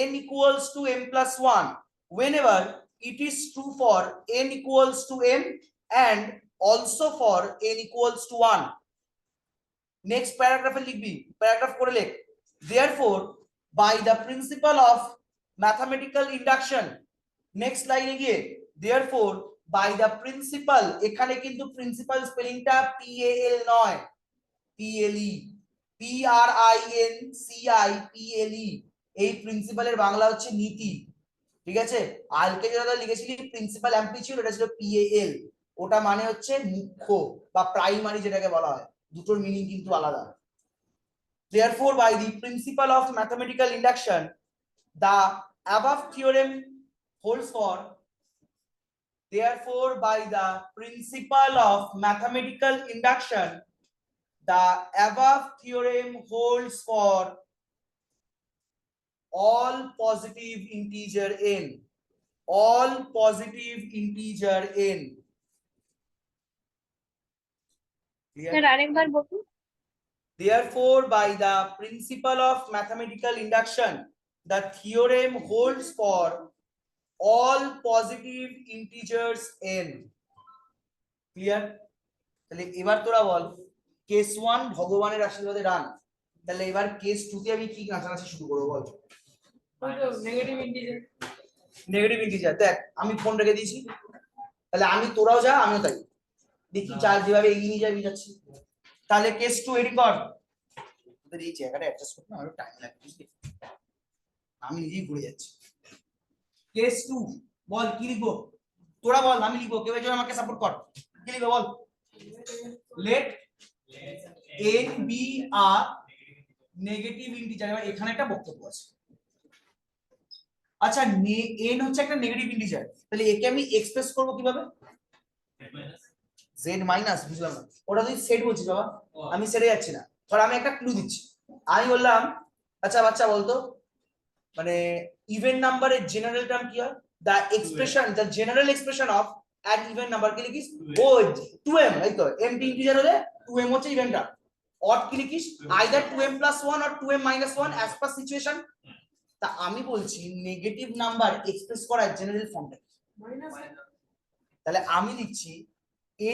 [SPEAKER 2] n equals to m plus 1 whenever it is true for n equals to m and also for n equals to 1. Next paragraph লিখবি, paragraph করে লেখ, therefore by the principle of mathematical induction, next লাইনে গিয়ে therefore by the principle, এখানে কিন্তু principal স্পেলিংটা PAL নয়, PLE, PRINCIPLE, এই প্রিন্সিপালের বাংলা হচ্ছে নীতি, ঠিক আছে? আলকে যেটা লিখেছিলি প্রিন্সিপাল অ্যাম্পলিটিউড, ওটা ছিল PAL, ওটা মানে হচ্ছে মুখ্য বা প্রাইমারি যেটাকে বলা হয়, দুটোর মিনিং কিন্তু আলাদা। Therefore by the principle of mathematical induction the above theorem holds for, therefore by the principle of mathematical induction the above theorem holds for all positive integer n, all positive integer n. Clear?
[SPEAKER 5] Sir আরেকবার বলুন।
[SPEAKER 2] Therefore by the principle of mathematical induction the theorem holds for all positive integers n. Clear? তাহলে এবার তোরা বল case 1 ভগবানের আশীর্বাদে run, তাহলে এবার case 2 তে আমি কি নাচানাচি শুরু করব বল?
[SPEAKER 4] Negative integer.
[SPEAKER 2] নেগেটিভ ইন্টিজার, দেখ আমি ফোন রেখে দিয়েছি, তাহলে আমি তোরাও যা আমিও তাই, দেখি চার যেভাবে এগিয়ে নিয়ে যাচ্ছি। তাহলে কেস 2 এডি কর, তোদের এই জায়গাটা অ্যাডজাস্ট করতে আমার টাইম লাগবে, বুঝলি? আমি নিজেই ঘুরে যাচ্ছি। কেস 2 বল কি লিখবো? তোরা বল, আমি লিখবো, কেউ একজন আমাকে সাপোর্ট কর, কি লিখবো বল? Let n be a negative integer. এবার এখানে একটা বক্তব্য আছে, আচ্ছা n হচ্ছে একটা নেগেটিভ ইন্টিজার, তাহলে একে আমি এক্সপ্রেস করব কিভাবে? z মাইনাস, বুঝলাম না, ওটা তুই সেট বলছিস বাবা, আমি সেটে যাচ্ছি না, ধর আমি একটা ক্লু দিচ্ছি, আমি বললাম আচ্ছা বাচ্চা বলতো মানে ইভেন নাম্বারের জেনারেল টার্ম কি হয়? The expression, the general expression of an even number কি লিখিস? ও 2m, এই তো m টি ইন্টিজার হলে 2m হচ্ছে ইভেন টার্ম। অড কি লিখিস? Either 2m + 1 or 2m - 1 as per situation. তা আমি বলছি নেগেটিভ নাম্বার এক্সপ্রেস করার জেনারেল ফর্মটা কি? তাহলে আমি লিখছি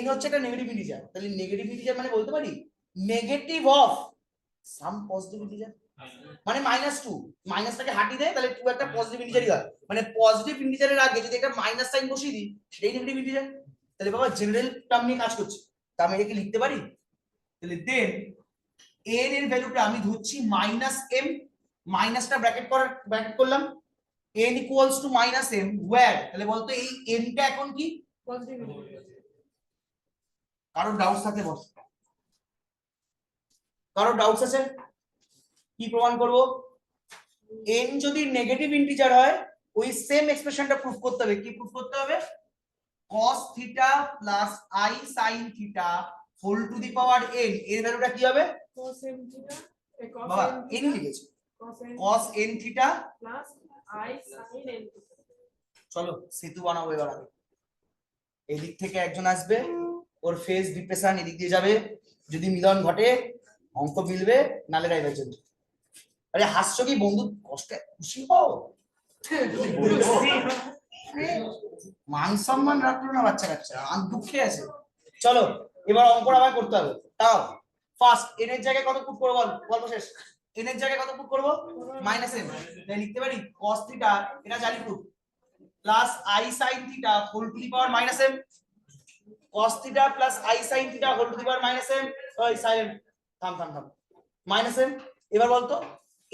[SPEAKER 2] n হচ্ছে একটা নেগেটিভ ইন্টিজার, তাহলে নেগেটিভ ইন্টিজার মানে বলতে পারি negative of some positive integer, মানে -2, মাইনাসটাকে হাঁটিয়ে দেয়, তাহলে 2 একটা পজিটিভ ইন্টিজারই হয়, মানে পজিটিভ ইন্টিজারের আগে যদি একটা মাইনাস সাইন বসিয়ে দিই সেটাই নেগেটিভ ইন্টিজার। তাহলে বাবা জেনারেল টার্ম নিয়ে কাজ করছি, তা আমি এটাকে লিখতে পারি, তাহলে দেন n এর ভ্যালুটা আমি ধরছি -m, মাইনাসটা ব্র্যাকেট করলাম, n equals to -m where, তাহলে বলতো এই n টা এখন কি?
[SPEAKER 4] Positive integer.
[SPEAKER 2] কারো ডাউটস থাকলে বল, কারো ডাউটস আছে? কি প্রমাণ করব? n যদি নেগেটিভ ইন্টিজার হয় ওই সেম এক্সপ্রেশনটা প্রুফ করতে হবে, কি প্রুফ করতে হবে? cos θ + i sin θ whole to the power n, এর ভ্যালুটা কি হবে?
[SPEAKER 4] cos m থিটা
[SPEAKER 2] বাবা n লিখেছি, cos n θ
[SPEAKER 4] plus i sin n theta.
[SPEAKER 2] চলো সেতু বানাবো এবার আমি, এই দিক থেকে একজন আসবে, ওর ফেস ডিপ্রেশন এদিক দিয়ে যাবে, যদি মিলন ঘটে অঙ্ক মিলবে, নালে রাইবার জন্য। আরে হাসছো কি বন্ধু? কষ্টে খুশি হও, মান সম্মান রাখলো না বাচ্চা কাচ্চা, দুঃখে আছে। চলো এবার অঙ্কটা আমায় করতে হবে, তাও ফার্স্ট n এর জায়গায় কত পুট করব বল, গল্প শেষ। n এর জায়গায় কত পুট করব? -m, তাই লিখতে পারি cos θ, এটা জানি put, plus i sin θ whole to the power -m, cos θ plus i sin θ whole to the power -m, ওই সাইলেন্ট, থাম থাম থাম, -m। এবার বলতো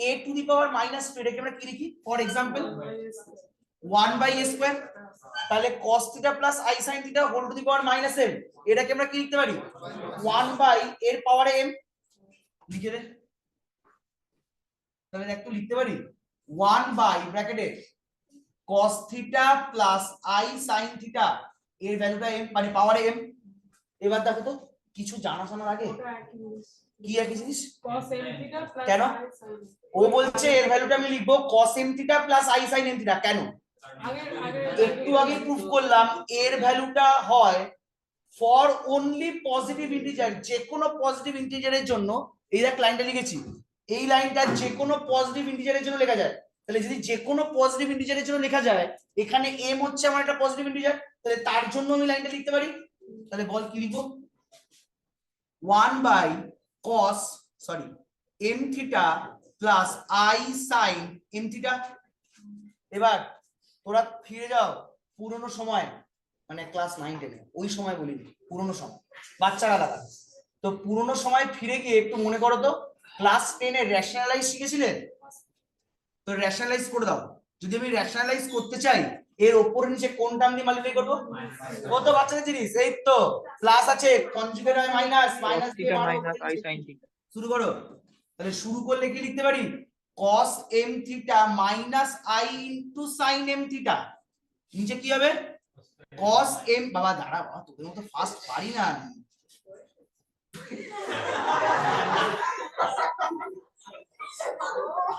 [SPEAKER 2] a টু দি পাওয়ার -2 এটাকে আমরা কি লিখি? ফর एग्जांपल 1/a², তাহলে cos θ plus i sin θ whole to the power -m, এটাকে আমরা কি লিখতে পারি? 1 এর পাওয়ারে m, লিখে দে। তাহলে একটু লিখতে পারি 1 ব্র্যাকেটে cos θ প্লাস i sin θ এর ভ্যালুটা m, মানে পাওয়ারে m। এবার দেখো তো কিছু জানাশোনার আগে
[SPEAKER 4] ওটা একই জিনিস
[SPEAKER 2] কি একই জিনিস?
[SPEAKER 4] cos m theta plus
[SPEAKER 2] কেন?
[SPEAKER 4] i sin
[SPEAKER 2] ও বলছে এর ভ্যালুটা আমি লিখবো cos m theta plus i sin m theta. কেন?
[SPEAKER 4] আগে আগে
[SPEAKER 2] একটু আগে প্রুফ করলাম এর ভ্যালুটা হয় ফর অনলি পজিটিভ ইন্টিজার, যে কোনো পজিটিভ ইন্টিজারের জন্য। এই দেখ লাইনটা লিখেছি, এই লাইনটা যে কোনো পজিটিভ ইন্টিজারের জন্য লেখা যায়। তাহলে যদি যে কোনো পজিটিভ ইন্টিজারের জন্য লেখা যায়, এখানে m হচ্ছে আমার একটা পজিটিভ ইন্টিজার, তাহলে তার জন্য আমি লাইনটা লিখতে পারি। তাহলে বল কি লিখবো? 1 by cos m theta plus i sin m theta. এবার তোরা ফিরে যাও পুরনো সময়, মানে ক্লাস 9-10 ওই সময় বলিনি, পুরনো সময়, বাচ্চারা আলাদা। তো পুরনো সময় ফিরে গিয়ে একটু মনে করো তো, ক্লাস 10 এ রেশনালাইজ শিখেছিলে? তো রেশনালাইজ করে দাও। যদি আমি রেশনালাইজ করতে চাই, এর উপরে নিচে কোন টার্ম দিয়ে মাল্টিপ্লাই করব? কত বাচ্চাদের জিনিস, এই তো প্লাস আছে, কনজুগেট হয় মাইনাস, মাইনাস দিয়ে
[SPEAKER 3] মাইনাস i sin theta।
[SPEAKER 2] শুরু করো। তাহলে শুরু করলে কি লিখতে পারি? cos m theta minus i into sin m theta. নিচে কি হবে? cos m, বাবা দাঁড়া বাবা, তোদের মতো ফাস্ট পারি না আমি।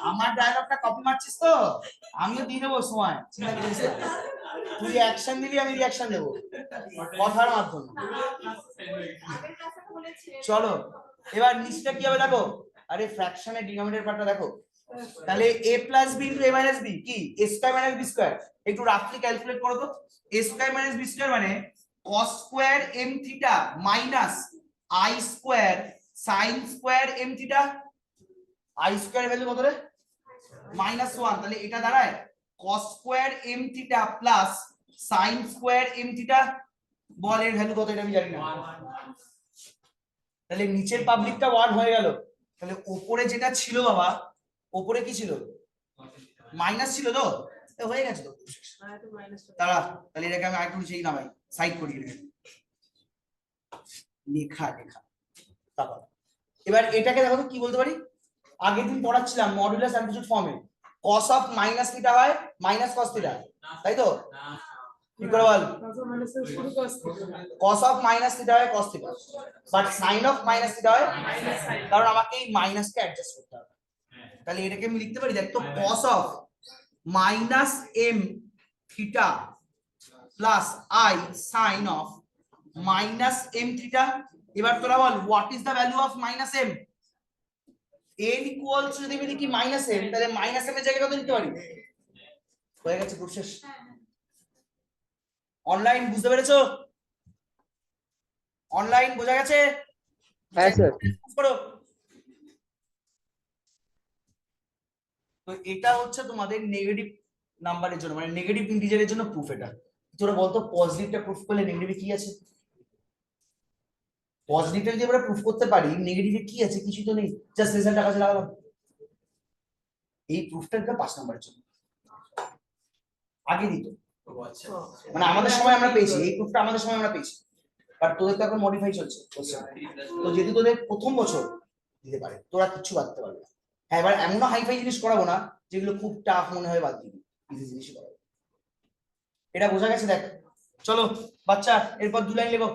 [SPEAKER 2] আমার ডায়লগটা কপি মারছিস তো, আমিও দিয়ে দেবো সময়, চিন্তা করিস না। তুই অ্যাকশন দিবি, আমি রিঅ্যাকশন দেবো কথার মাধ্যমে। চলো এবার নিচটা কি হবে দেখো। আরে ফ্র্যাকশনের ডিনোমিনেটর পার্টটা দেখো। তাহলে a plus b into a minus b কি a square minus b square. একটু রাফলি ক্যালকুলেট করো তো। a square minus b square মানে cos square m theta minus i square sin square m theta. i square value কত রে? -1। তাহলে এটা দাঁড়ায় cos square m theta plus sin square m theta. বল এর ভ্যালু কত? এটা আমি জানি না। তাহলে নিচের পাবলিকটা 1 হয়ে গেল। তাহলে উপরে যেটা ছিল বাবা, উপরে কি ছিল? মাইনাস ছিল তো, হয়ে গেছে তো। দাঁড়া, তাহলে এটাকে আমি আরেকটু নিচেই নামাই, সাইড করি লেখা লেখা। তারপর এবার এটাকে দেখো তো কি বলতে পারি। আগের দিন পড়াচ্ছিলাম মডুলাস অ্যামপ্লিটিউড ফর্মে, cos অফ মাইনাস থিটা হয় মাইনাস cos থিটা, তাই তো? কি করে বল? cos অফ মাইনাস থিটা হয় cos theta, but sin of minus theta হয়, কারণ আমাকে এই মাইনাসকে অ্যাডজাস্ট করতে হবে। তাহলে এটাকে আমি লিখতে পারি, দেখ তো, cos of minus m theta plus i sin of minus m theta. এবার তোরা বল what is the value of minus m? n equals যদি আমি লিখি মাইনাস m, তাহলে মাইনাস m এর জায়গায় কত নিতে পারি? হয়ে গেছে, খুব শেষ। অনলাইন বুঝতে পেরেছো? অনলাইন বোঝা গেছে?
[SPEAKER 3] হ্যাঁ স্যার।
[SPEAKER 2] করো। তো এটা হচ্ছে তোমাদের নেগেটিভ নাম্বারের জন্য, মানে নেগেটিভ ইন্টিজারের জন্য প্রুফ। এটা তোরা বলতো পজিটিভটা প্রুফ করলে নেগেটিভে কি আছে? পজিটিভটা যদি আমরা প্রুফ করতে পারি, নেগেটিভে কি আছে? কিছু তো নেই, জাস্ট রেজাল্টটা কাজে লাগালাম। এই প্রুফটা একটা 5 নাম্বারের জন্য আগে দিত, মানে আমাদের সময় আমরা পেয়েছি এই প্রুফটা, আমাদের সময় আমরা পেয়েছি, বাট তোদের তো এখন মডিফাই চলছে। তো যেহেতু তোদের প্রথম বছর দিতে পারে, তোরা কিচ্ছু বাদতে পারবে না। হ্যাঁ, এবার এমনও হাইফাই জিনিস করাবো না যেগুলো খুব টাফ মনে হয় বাদ দিবি, ইজি জিনিস করাবো। এটা বোঝা গেছে? দেখ চলো বাচ্চা, এরপর 2 লাইন লেখো।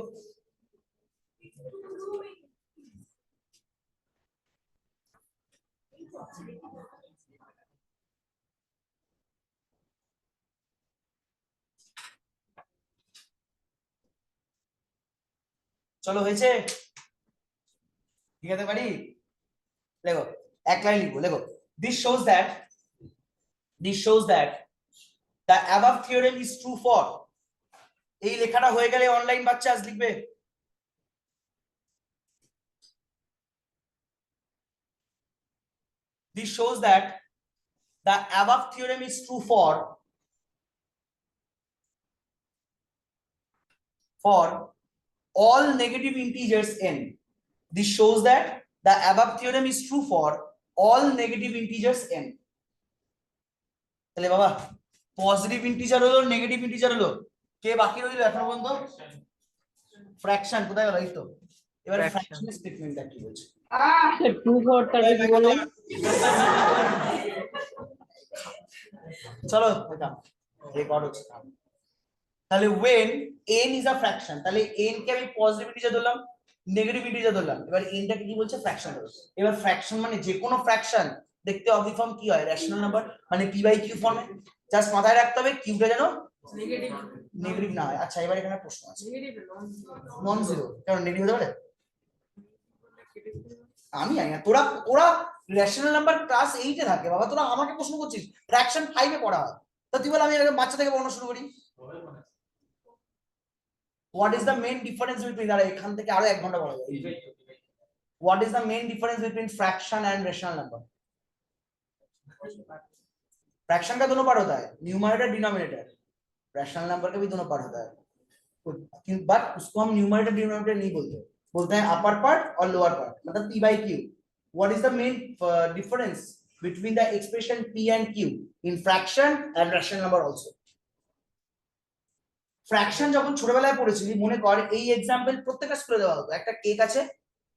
[SPEAKER 2] চলো হয়েছে? ঠিক আছে পারি? লেখো, এক লাইন লিখবো। লেখো, this shows that the above theorem is true for। এই লেখাটা হয়ে গেলে অনলাইন বাচ্চা আজ লিখবে। This shows that the above theorem is true for all negative integers n. This shows that the above theorem is true for all negative integers n. তাহলে বাবা positive integer হলো, নেগেটিভ ইন্টিজার হলো, কে বাকি রইল এখনো পর্যন্ত? ফ্র্যাকশন। কোথায় গেল? এই তো। এবারে ফ্র্যাকশনের স্টেটমেন্টটা কি বলছে?
[SPEAKER 3] টু ফর তারপর কি বললেন?
[SPEAKER 2] চলো এটা রেকর্ড হচ্ছে। তাহলে when n is a fraction, তাহলে n কে আমি পজিটিভ ইন্টিজার ধরলাম, নেগেটিভ ইন্টিজার ধরলাম, এবার এনটাকে কি বলছে ফ্র্যাকশন। এবার ফ্র্যাকশন মানে যে কোনো ফ্র্যাকশন দেখতে অবজেক্টিভ ফর্ম কি হয়, রেশনাল নাম্বার, মানে পি বাই কিউ ফর্মে। জাস্ট মাথায় রাখতে হবে কিউটা যেন
[SPEAKER 4] নেগেটিভ
[SPEAKER 2] নেগেটিভ না হয়। আচ্ছা এবার এখানে প্রশ্ন আছে,
[SPEAKER 4] নেগেটিভ
[SPEAKER 2] নন জিরো কারণ নেগেটিভ হতে পারে, আমি জানি না। তোরা তোরা রেশনাল নাম্বার ক্লাস 8 এ থাকে বাবা, তোরা আমাকে প্রশ্ন করছিস ফ্র্যাকশন 5 এ পড়া হয়, তো তুই বল আমি আগে বাচ্চা থেকে পড়ানো শুরু করি। What is the main difference between, আর এখান থেকে আরো 1 ঘন্টা পড়া যায়। What is the main difference between fraction and rational number? Fraction का दोनों पार्ट होता है, न्यूमरेटर डिनोमिनेटर, रैशनल नंबर का भी दोनों पार्ट होता है, बट उसको हम न्यूमरेटर डिनोमिनेटर नहीं बोलते, बोलते हैं अपर पार्ट और लोअर पार्ट, मतलब p by q. What is the main difference between the expression p and q in fraction and rational number also? Fraction যখন ছোটবেলায় পড়েছিলি মনে কর, এই এক্সাম্পল প্রত্যেকটা স্কুলে দেওয়া হতো, একটা কেক আছে,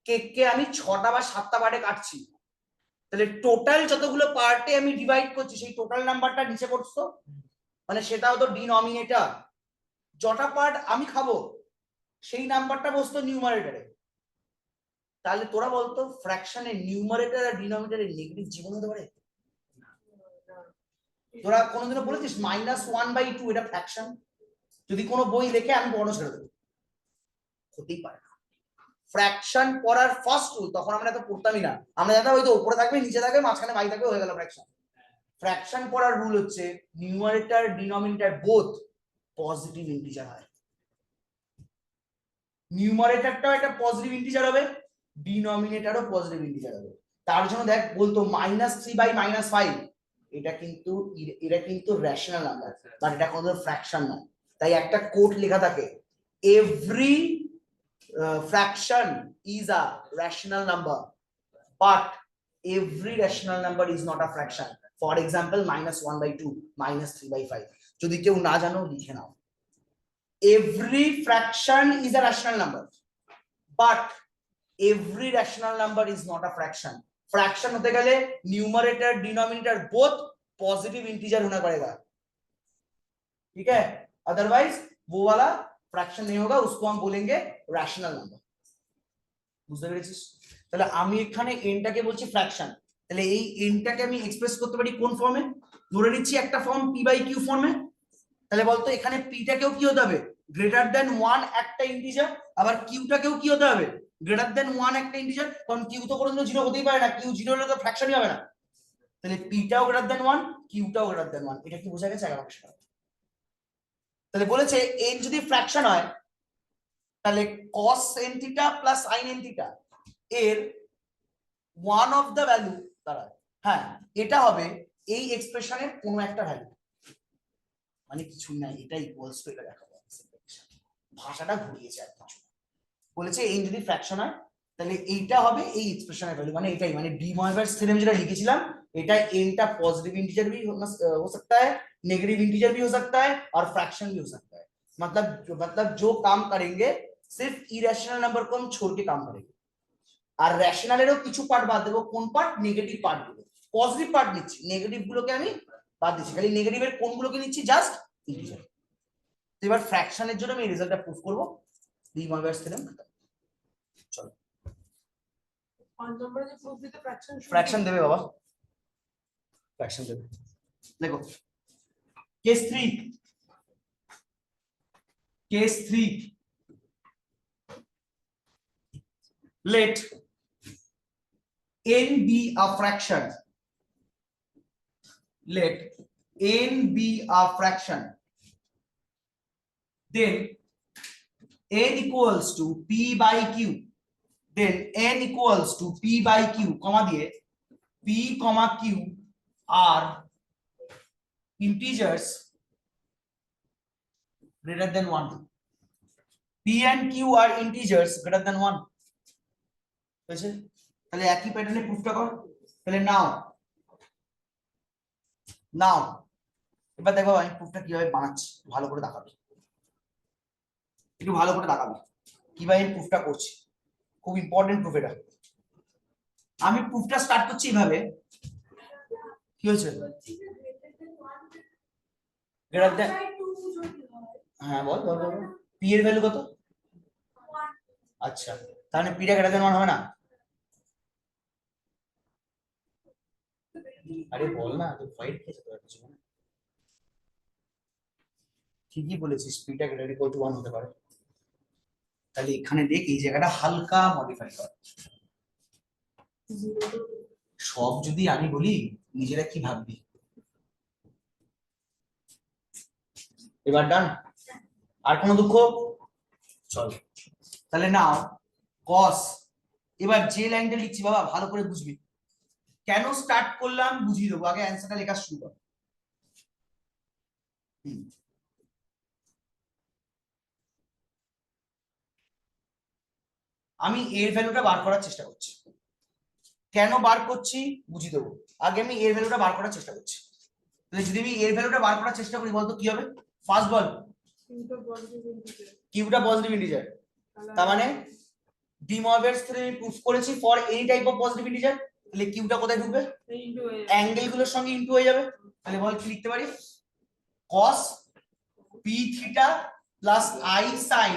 [SPEAKER 2] কেককে আমি 6টা বা 7টা পার্টে কাটছি, তাহলে টোটাল যতগুলো পার্টে আমি ডিভাইড করছি সেই টোটাল নাম্বারটা নিচে পড়তো, মানে সেটা হতো ডিনোমিনেটর। যটা পার্ট আমি খাবো সেই নাম্বারটা বসতো নিউমারেটরে। তাহলে তোরা বলতো ফ্র্যাকশনে নিউমারেটর আর ডিনোমিনেটরে নেগেটিভ জীবন হতে পারে? তোরা কোনোদিনও বলেছিস -1/2 এটা ফ্র্যাকশন? যদি কোনো বই লেখে আমি বর্ণ ছেড়ে দেবো, হতেই পারে না। ফ্র্যাকশন পড়ার ফার্স্ট রুল, তখন আমরা এত পড়তামই না, আমরা জানতাম ওই তো উপরে থাকবে নিচে থাকবে মাঝখানে বাই থাকবে, হয়ে গেল ফ্র্যাকশন। ফ্র্যাকশন পড়ার রুল হচ্ছে numerator denominator both positive integer হয়, নিউমারেটরটাও একটা পজিটিভ ইন্টিজার হবে, ডিনোমিনেটরও পজিটিভ ইন্টিজার হবে। তার জন্য দেখ বলতো -3/-5, এটা কিন্তু রেশনাল নাম্বার, বাট এটা কোনো ফ্র্যাকশন নয়। তাই একটা কোড লেখা থাকে, every fraction is a rational number but every rational number is not a fraction. For example, -1/2, -3/5. যদি কেউ না জানো লিখে নাও, every fraction is a rational number but every rational number is not a fraction. fraction होते गले numerator denominator both positive integer होना पड़ेगा, ठीक है, अदरवाइज वो वाला फ्रैक्शन नहीं होगा, उसको हम बोलेंगे रैशनल नंबर। বুঝতে পেরেছিস? তাহলে আমি এখানে এনটাকে বলছি ফ্র্যাকশন, তাহলে এই এনটাকে আমি এক্সপ্রেস করতে পারি কোন ফর্মে? ধরে নিচ্ছি একটা ফর্ম p বাই q ফর্মে। তাহলে বলতো এখানে pটাকেও কি হতে হবে গ্রেটার দেন 1 একটা ইন্টিজার, আবার qটাকেও কি হতে হবে গ্রেটার দেন 1 একটা ইন্টিজার, কারণ q তো কোনোদিনও 0 হতেই পারে না, q 0 হলে তো ফ্র্যাকশনই হবে না। তাহলে pটাও গ্রেটার দেন 1, qটাও গ্রেটার দেন 1, এটা কি বোঝা গেছে আগে? তাহলে বলেছে n যদি ফ্র্যাকশন হয় তাহলে cos n theta plus sin n theta এর ওয়ান অফ দ্য ভ্যালু দাঁড়ায়, হ্যাঁ এটা হবে এই এক্সপ্রেশনের কোনো একটা ভ্যালু, মানে কিছুই নাই, এটা ইকুয়ালস টু এটা দেখাবো, ভাষাটা ঘুরিয়েছে আর কিছু। বলেছে n যদি ফ্র্যাকশন হয় তাহলে এইটা হবে এই এক্সপ্রেশনের ভ্যালু, মানে এটাই, মানে ডি ময়ভার্স থিওরেম যেটা লিখেছিলাম, এটা nটা पॉजिटिव इंटीजर भी हो सकता है, नेगेटिव इंटीजर भी हो सकता है और फ्रैक्शन भी हो सकता है। मतलब जो काम करेंगे सिर्फ इरेशनल नंबर को हम छोड़ के काम करेंगे, আর রেশনালেরও কিছু পার্ট বাদ দেবো। কোন পার্ট? নেগেটিভ পার্ট গুলো, পজিটিভ পার্ট নিচ্ছি, নেগেটিভ গুলোকে আমি বাদ দিচ্ছি, খালি নেগেটিভের কোনগুলোকে নিচ্ছি জাস্ট ইন্টিজার। তো এবার ফ্র্যাকশনের জন্য আমি রেজাল্টটা প্রুফ করব, ডি ময়ভার্স থিওরেম। চলো
[SPEAKER 4] 5 নম্বরে যে প্রুফ দিতে
[SPEAKER 2] ফ্র্যাকশন দেবে বাবা, ফ্র্যাকশন দেবে। দেখো case 3 let n be a fraction, let n be a fraction, then n equals to p by q, then n equals to p by q, comma দিয়ে p comma q are integers greater than 1, p and q are integers greater than 1। বুঝেছ? তাহলে একই প্যাটার্নে প্রুফটা কর। তাহলে নাও এবার দেখো আমি প্রুফটা কিভাবে বানাচ্ছি, ভালো করে দেখাবি, একটু ভালো করে দেখাবি কিভাবে আমি প্রুফটা করছি, খুব ইম্পর্টেন্ট প্রুফ এটা। আমি প্রুফটা স্টার্ট করছি এইভাবে, কি হয়েছে গ্রেটার দেন, হ্যাঁ বল বল বল, p এর ভ্যালু কত? আচ্ছা তাহলে পিটা গ্রেটার দেন 1 হবে না? আরে বল না, তুই ফাইট খেয়েছিস তো কিছু না। ঠিকই বলেছিস, পিটা গ্রেটার ইকুয়াল টু 1 হতে পারে। তাহলে এখানে দেখ এই জায়গাটা হালকা মডিফাই কর। সব যদি আমি বলি নিজেরা কি ভাববি? এবার ডান, আর কোনো দুঃখ? চল তাহলে নাও কস। এবার যে লাইনটা লিখছি বাবা ভালো করে বুঝবি, কেন স্টার্ট করলাম বুঝিয়ে দেবো, আগে অ্যান্সারটা লেখা শুরু কর। আমি এর ভ্যালুটা বার করার চেষ্টা করছি, কেন বার করছি বুঝিয়ে দেবো। আগে আমি এর ভ্যালুটা বার করার চেষ্টা করছি। তাহলে যদি আমি এর ভ্যালুটা বার করার চেষ্টা করি বলতো কি হবে? ফার্স্ট বল কিউটা পজিটিভ ইন্টিজার, তার মানে ডি মরগানস থিওরেম আমি প্রুফ করেছি for any type of positive integer. তাহলে কিউটা কোথায় ঢুকবে? অ্যাঙ্গেল গুলোর সঙ্গে ইনটু হয়ে যাবে। তাহলে বল কি লিখতে পারি? cos p theta plus i sin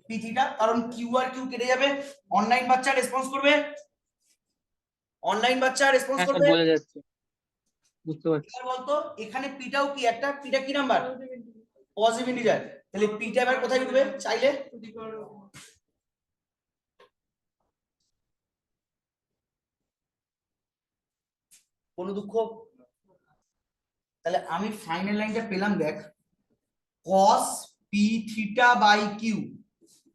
[SPEAKER 2] p theta, কারণ কিউ আর কিউ কেটে যাবে। অনলাইন বাচ্চা রেসপন্স করবে, অনলাইন বাচ্চা রেসপন্স
[SPEAKER 3] হ্যাঁ স্যার
[SPEAKER 2] করবে।
[SPEAKER 3] বোঝা যাচ্ছে, বুঝতে পারছি।
[SPEAKER 2] এবার বলতো এখানে পিটাও কি একটা, পিটা কি নাম্বার? Positive integer. তাহলে পিটা এবার কোথায় ঢুকবে চাইলে? কোনো দুঃখ? তাহলে আমি ফাইনাল লাইনটা পেলাম দেখ, cos p theta by q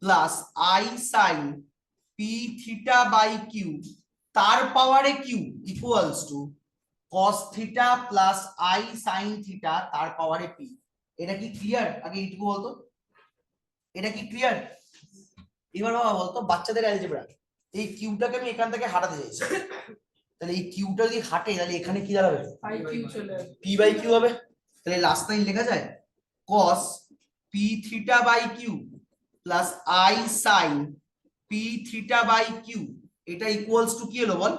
[SPEAKER 2] plus i sin p theta by q তার পাওয়ারে q equals to cos theta plus i sin theta তার পাওয়ারে p। এটা কি ক্লিয়ার? আগে এইটুকু বলতো, এটা কি ক্লিয়ার? এবার বাবা বলতো বাচ্চাদের অ্যালজেব্রা, এই কিউটাকে আমি এখান থেকে হাঁটাতে চাইছি, তাহলে এই কিউটা যদি হাঁটে তাহলে এখানে কি দাঁড়াবে? p বাই কিউ হবে। তাহলে লাস্ট লাইন লেখা যায় cos p theta by q plus i sin p theta by q, এটা ইকুয়ালস টু কি হলো বল?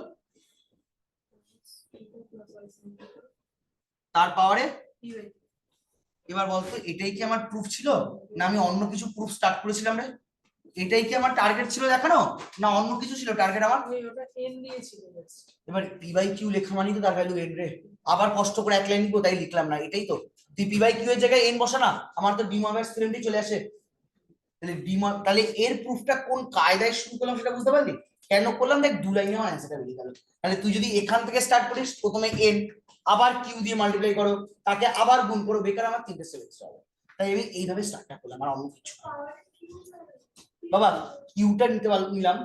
[SPEAKER 2] তার পাওয়ারে। এবার বলতো এটাই কি আমার প্রুফ ছিল, না আমি অন্য কিছু প্রুফ স্টার্ট করেছিলাম রে? এটাই কি আমার টার্গেট ছিল দেখানো, না অন্য কিছু ছিল টার্গেট আমার? এবার p বাই কিউ লেখা মানে তো তার ভ্যালু n রে। আবার কষ্ট করে এক লাইন লিখবো তাই লিখলাম না, এটাই তো। তুই p বাই কিউ এর জায়গায় n বসা না, আমার তো ডি মরগানস থিওরেমটাই চলে আসে। তাহলে তাহলে এর প্রুফটা কোন কায়দায় শুরু করলাম সেটা বুঝতে পারলি? কেন করলাম দেখ, দু লাইনে আমার অ্যান্সারটা বেরিয়ে গেল। তাহলে তুই যদি এখান থেকে স্টার্ট করিস, প্রথমে n আবার কিউ দিয়ে মাল্টিপ্লাই করো, তাকে আবার গুণ করো, বেকার আমার তিনটে স্টেপ এক্সট্রা হবে। তাই আমি এইভাবে স্টার্টটা করলাম, আর অন্য কিছু না। বাবা কিউটা নিলাম,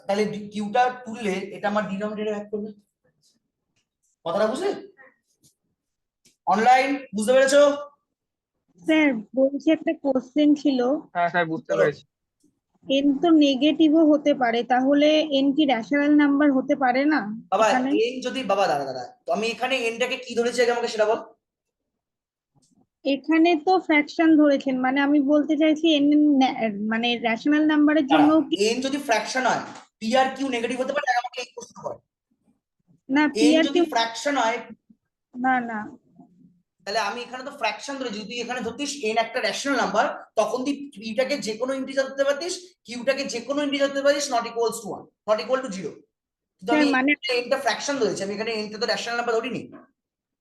[SPEAKER 2] তাহলে কিউটা তুললে এটা আমার ডিনোমিনেটরে ভাগ করবে। কথাটা বুঝলে? অনলাইন বুঝতে পেরেছো?
[SPEAKER 5] স্যার বলছি একটা কোশ্চেন ছিল,
[SPEAKER 3] হ্যাঁ স্যার বুঝতে পেরেছি।
[SPEAKER 5] এন তো নেগেটিভও হতে পারে, তাহলে এন কি রেশনাল নাম্বার হতে পারে না
[SPEAKER 2] বাবা
[SPEAKER 5] এখানে?
[SPEAKER 2] এন যদি, বাবা দাঁড়া দাঁড়া, তো আমি এখানে এনটাকে কি ধরেছি আগে আমাকে সেটা বল।
[SPEAKER 5] এখানে তো ফ্র্যাকশন ধরেছেন, মানে আমি বলতে চাইছি এন মানে রেশনাল নাম্বারের জন্য কি?
[SPEAKER 2] এন যদি ফ্র্যাকশন হয় পি আর কিউ নেগেটিভ হতে পারে, আগে আমাকে এই প্রশ্ন কর।
[SPEAKER 5] না পি
[SPEAKER 2] এন
[SPEAKER 5] আর
[SPEAKER 2] যদি
[SPEAKER 5] কিউ,
[SPEAKER 2] ফ্র্যাকশন হয়
[SPEAKER 5] না না
[SPEAKER 2] তাহলে আমি এখানে তো ফ্র্যাকশন ধরে, যদি এখানে ধরতিস এন একটা রেশনাল নাম্বার, তখন তুই পিটাকে যে কোনো ইন্টিজার ধরতে পারতিস, কিউটাকে যে কোনো ইন্টিজার ধরতে পারিস, not equals to 1, not equal to 0। কিন্তু
[SPEAKER 5] স্যার
[SPEAKER 2] আমি
[SPEAKER 5] মানে,
[SPEAKER 2] এনটা ফ্র্যাকশন ধরেছি, আমি এখানে এনটা তো রেশনাল নাম্বার ধরিনি।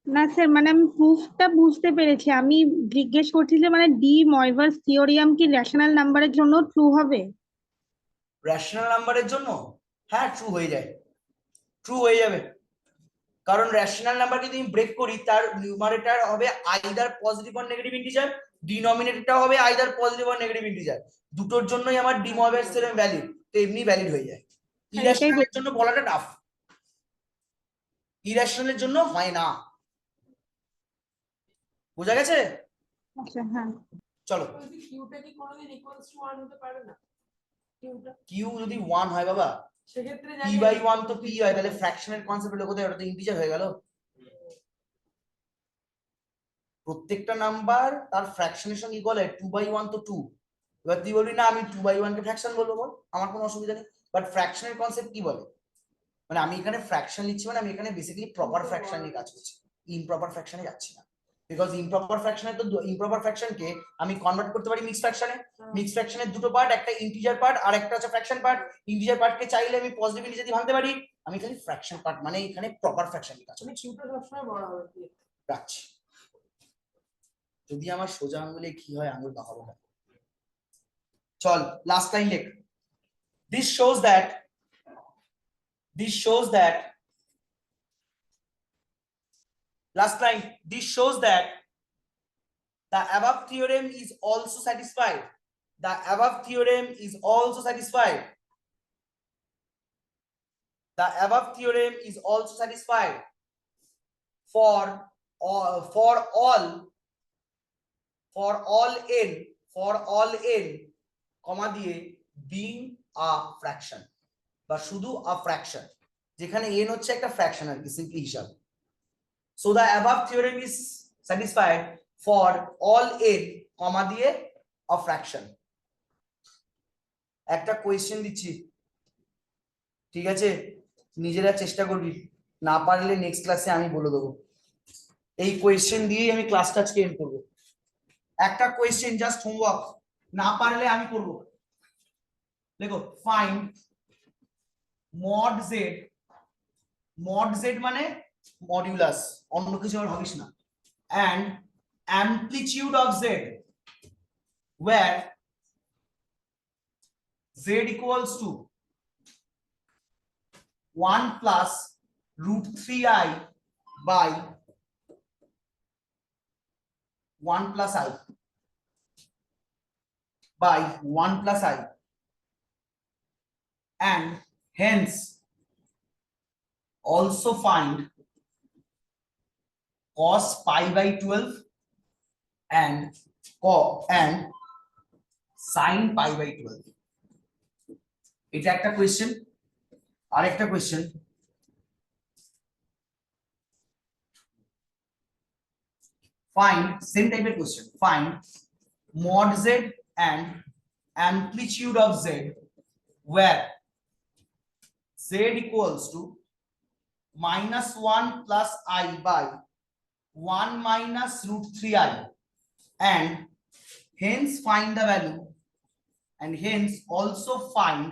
[SPEAKER 5] না স্যার মানে আমি প্রুফটা বুঝতে পেরেছি, আমি জিজ্ঞেস করছি যে মানে ডি ময়ভার্স থিওরিয়াম কি রেশনাল নাম্বারের জন্য ট্রু হবে?
[SPEAKER 2] রেশনাল নাম্বারের জন্য হ্যাঁ ট্রু হয়ে যায়, ট্রু হয়ে যাবে। কারণ রেশনাল নাম্বার যদি আমি ব্রেক করি, তার নিউমারেটর হবে either positive or negative integer, ডিনোমিনেটরটা হবে either positive or negative integer. দুটোর জন্যই আমার ডি মরগানস থিওরেম ভ্যালিড, তো এমনি ভ্যালিড হয়ে যায়। ইরেশনালের জন্য বলাটা টাফ, ইরেশনালের জন্য হয় না। বোঝা গেছে?
[SPEAKER 5] আচ্ছা হ্যাঁ।
[SPEAKER 2] চলো,
[SPEAKER 4] কিউটা কি কোনোদিন ইকুয়ালস টু 1 হতে পারে না? কিউটা
[SPEAKER 2] কিউ যদি 1 হয় বাবা,
[SPEAKER 4] সেক্ষেত্রে
[SPEAKER 2] পি বাই 1 তো পি হয়, তাহলে ফ্র্যাকশনের কনসেপ্ট হলো কোথায়? ওটা তো ইন্টিজার হয়ে গেল। প্রত্যেকটা নাম্বার তার ফ্র্যাকশনের সঙ্গে ইকুয়াল হয়, 2/1 তো 2। এবার তুই বলবি না আমি 2/1 কে ফ্র্যাকশন বলবো, বল, আমার কোনো অসুবিধা নেই। বাট ফ্র্যাকশনের কনসেপ্ট কি বলে, মানে আমি এখানে ফ্র্যাকশন লিখছি, মানে আমি এখানে বেসিক্যালি প্রপার ফ্র্যাকশন নিয়ে কাজ করছি, ইমপ্রপার ফ্র্যাকশনে যাচ্ছি না। বিকজ ইমপ্রপার ফ্র্যাকশনে তো ইমপ্রপার ফ্র্যাকশনকে আমি কনভার্ট করতে পারি মিক্স ফ্র্যাকশনে। মিক্স ফ্র্যাকশনের দুটো পার্ট, একটা ইন্টিজার পার্ট আর একটা হচ্ছে ফ্র্যাকশন পার্ট। ইন্টিজার পার্টকে চাইলে আমি পজিটিভ ইন্টিজার ভাঙতে পারি, আমি খালি ফ্র্যাকশন পার্ট মানে এখানে প্রপার ফ্র্যাকশন কাজ
[SPEAKER 4] মানে কিউটা সবসময় বড় হবে।
[SPEAKER 2] রাখছি। যদি আমার সোজা আঙ্গুলে কি হয় আঙ্গুল বাঁকাবো না। চল লাস্ট লাইন লেখ। This shows that last line, this shows that the above theorem is also satisfied. The above theorem is also satisfied. The above theorem is also satisfied for all n comma দিয়ে being a fraction বা শুধু a fraction, যেখানে n হচ্ছে একটা fraction আর কি, simply হিসাব। So the above theorem is satisfied for all n comma দিয়ে a fraction. একটা কোয়েশ্চেন দিচ্ছি, ঠিক আছে? নিজেরা চেষ্টা করবি, না পারলে নেক্সট ক্লাসে আমি বলে দেবো। এই কোয়েশ্চেন দিয়েই আমি ক্লাসটা আজকে এন্ড করবো। একটা কোয়েশ্চেন জাস্ট হোমওয়ার্ক, না পারলে আমি করব। দেখো, ফাইন্ড mod z মানে মডিউলাস, অন্য কিছু আর ভাবিস না, and amplitude of z where z equals to 1 plus root 3i by 1 plus i by 1 plus i, and hence also find cos pi by 12 and sin pi by 12. এটা একটা question. আরেকটা question, find same type of question, find mod z and amplitude of z where z equals to minus 1 plus I by 1 minus root 3i, and hence find the value, and hence also find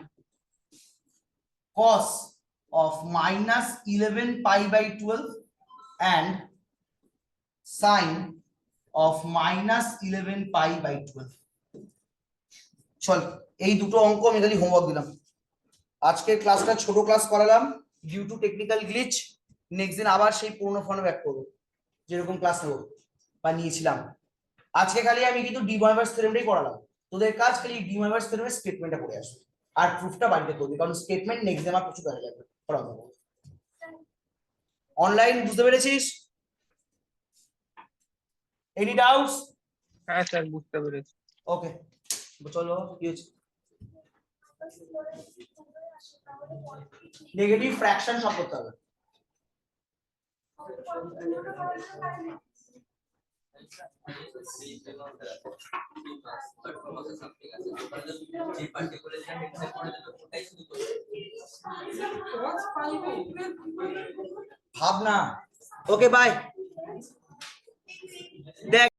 [SPEAKER 2] cos of minus 11 pi by 12 and sin of minus 11 pi by 12. চল, এই দুটো অঙ্ক আমি খালি homework দিলাম। আজকের ক্লাসটা ছোট ক্লাস করালাম due to technical glitch. Next দিন আবার সেই পুরনো ফর্মে ব্যাক করবো, যেরকম ক্লাস নেব বা নিয়েছিলাম। আজকে খালি আমি কিন্তু ডি ময়ভার্স থিওরেমটাই পড়ালাম। তোদের কাজ খালি ডি ময়ভার্স থিওরেমের স্টেটমেন্টটা পড়ে আসবে আর প্রুফটা বাড়িতে করবি, কারণ স্টেটমেন্ট নেক্সট দিন আমার প্রচুর কাজে লাগবে। অনলাইন বুঝতে পেরেছিস? Any doubts?
[SPEAKER 3] হ্যাঁ স্যার, বুঝতে পেরেছি।
[SPEAKER 2] ওকে, চলো। কি হচ্ছে? নেগেটিভ ফ্র্যাকশন সব করতে হবে। ভাবনা। ওকে, বাই। দেখ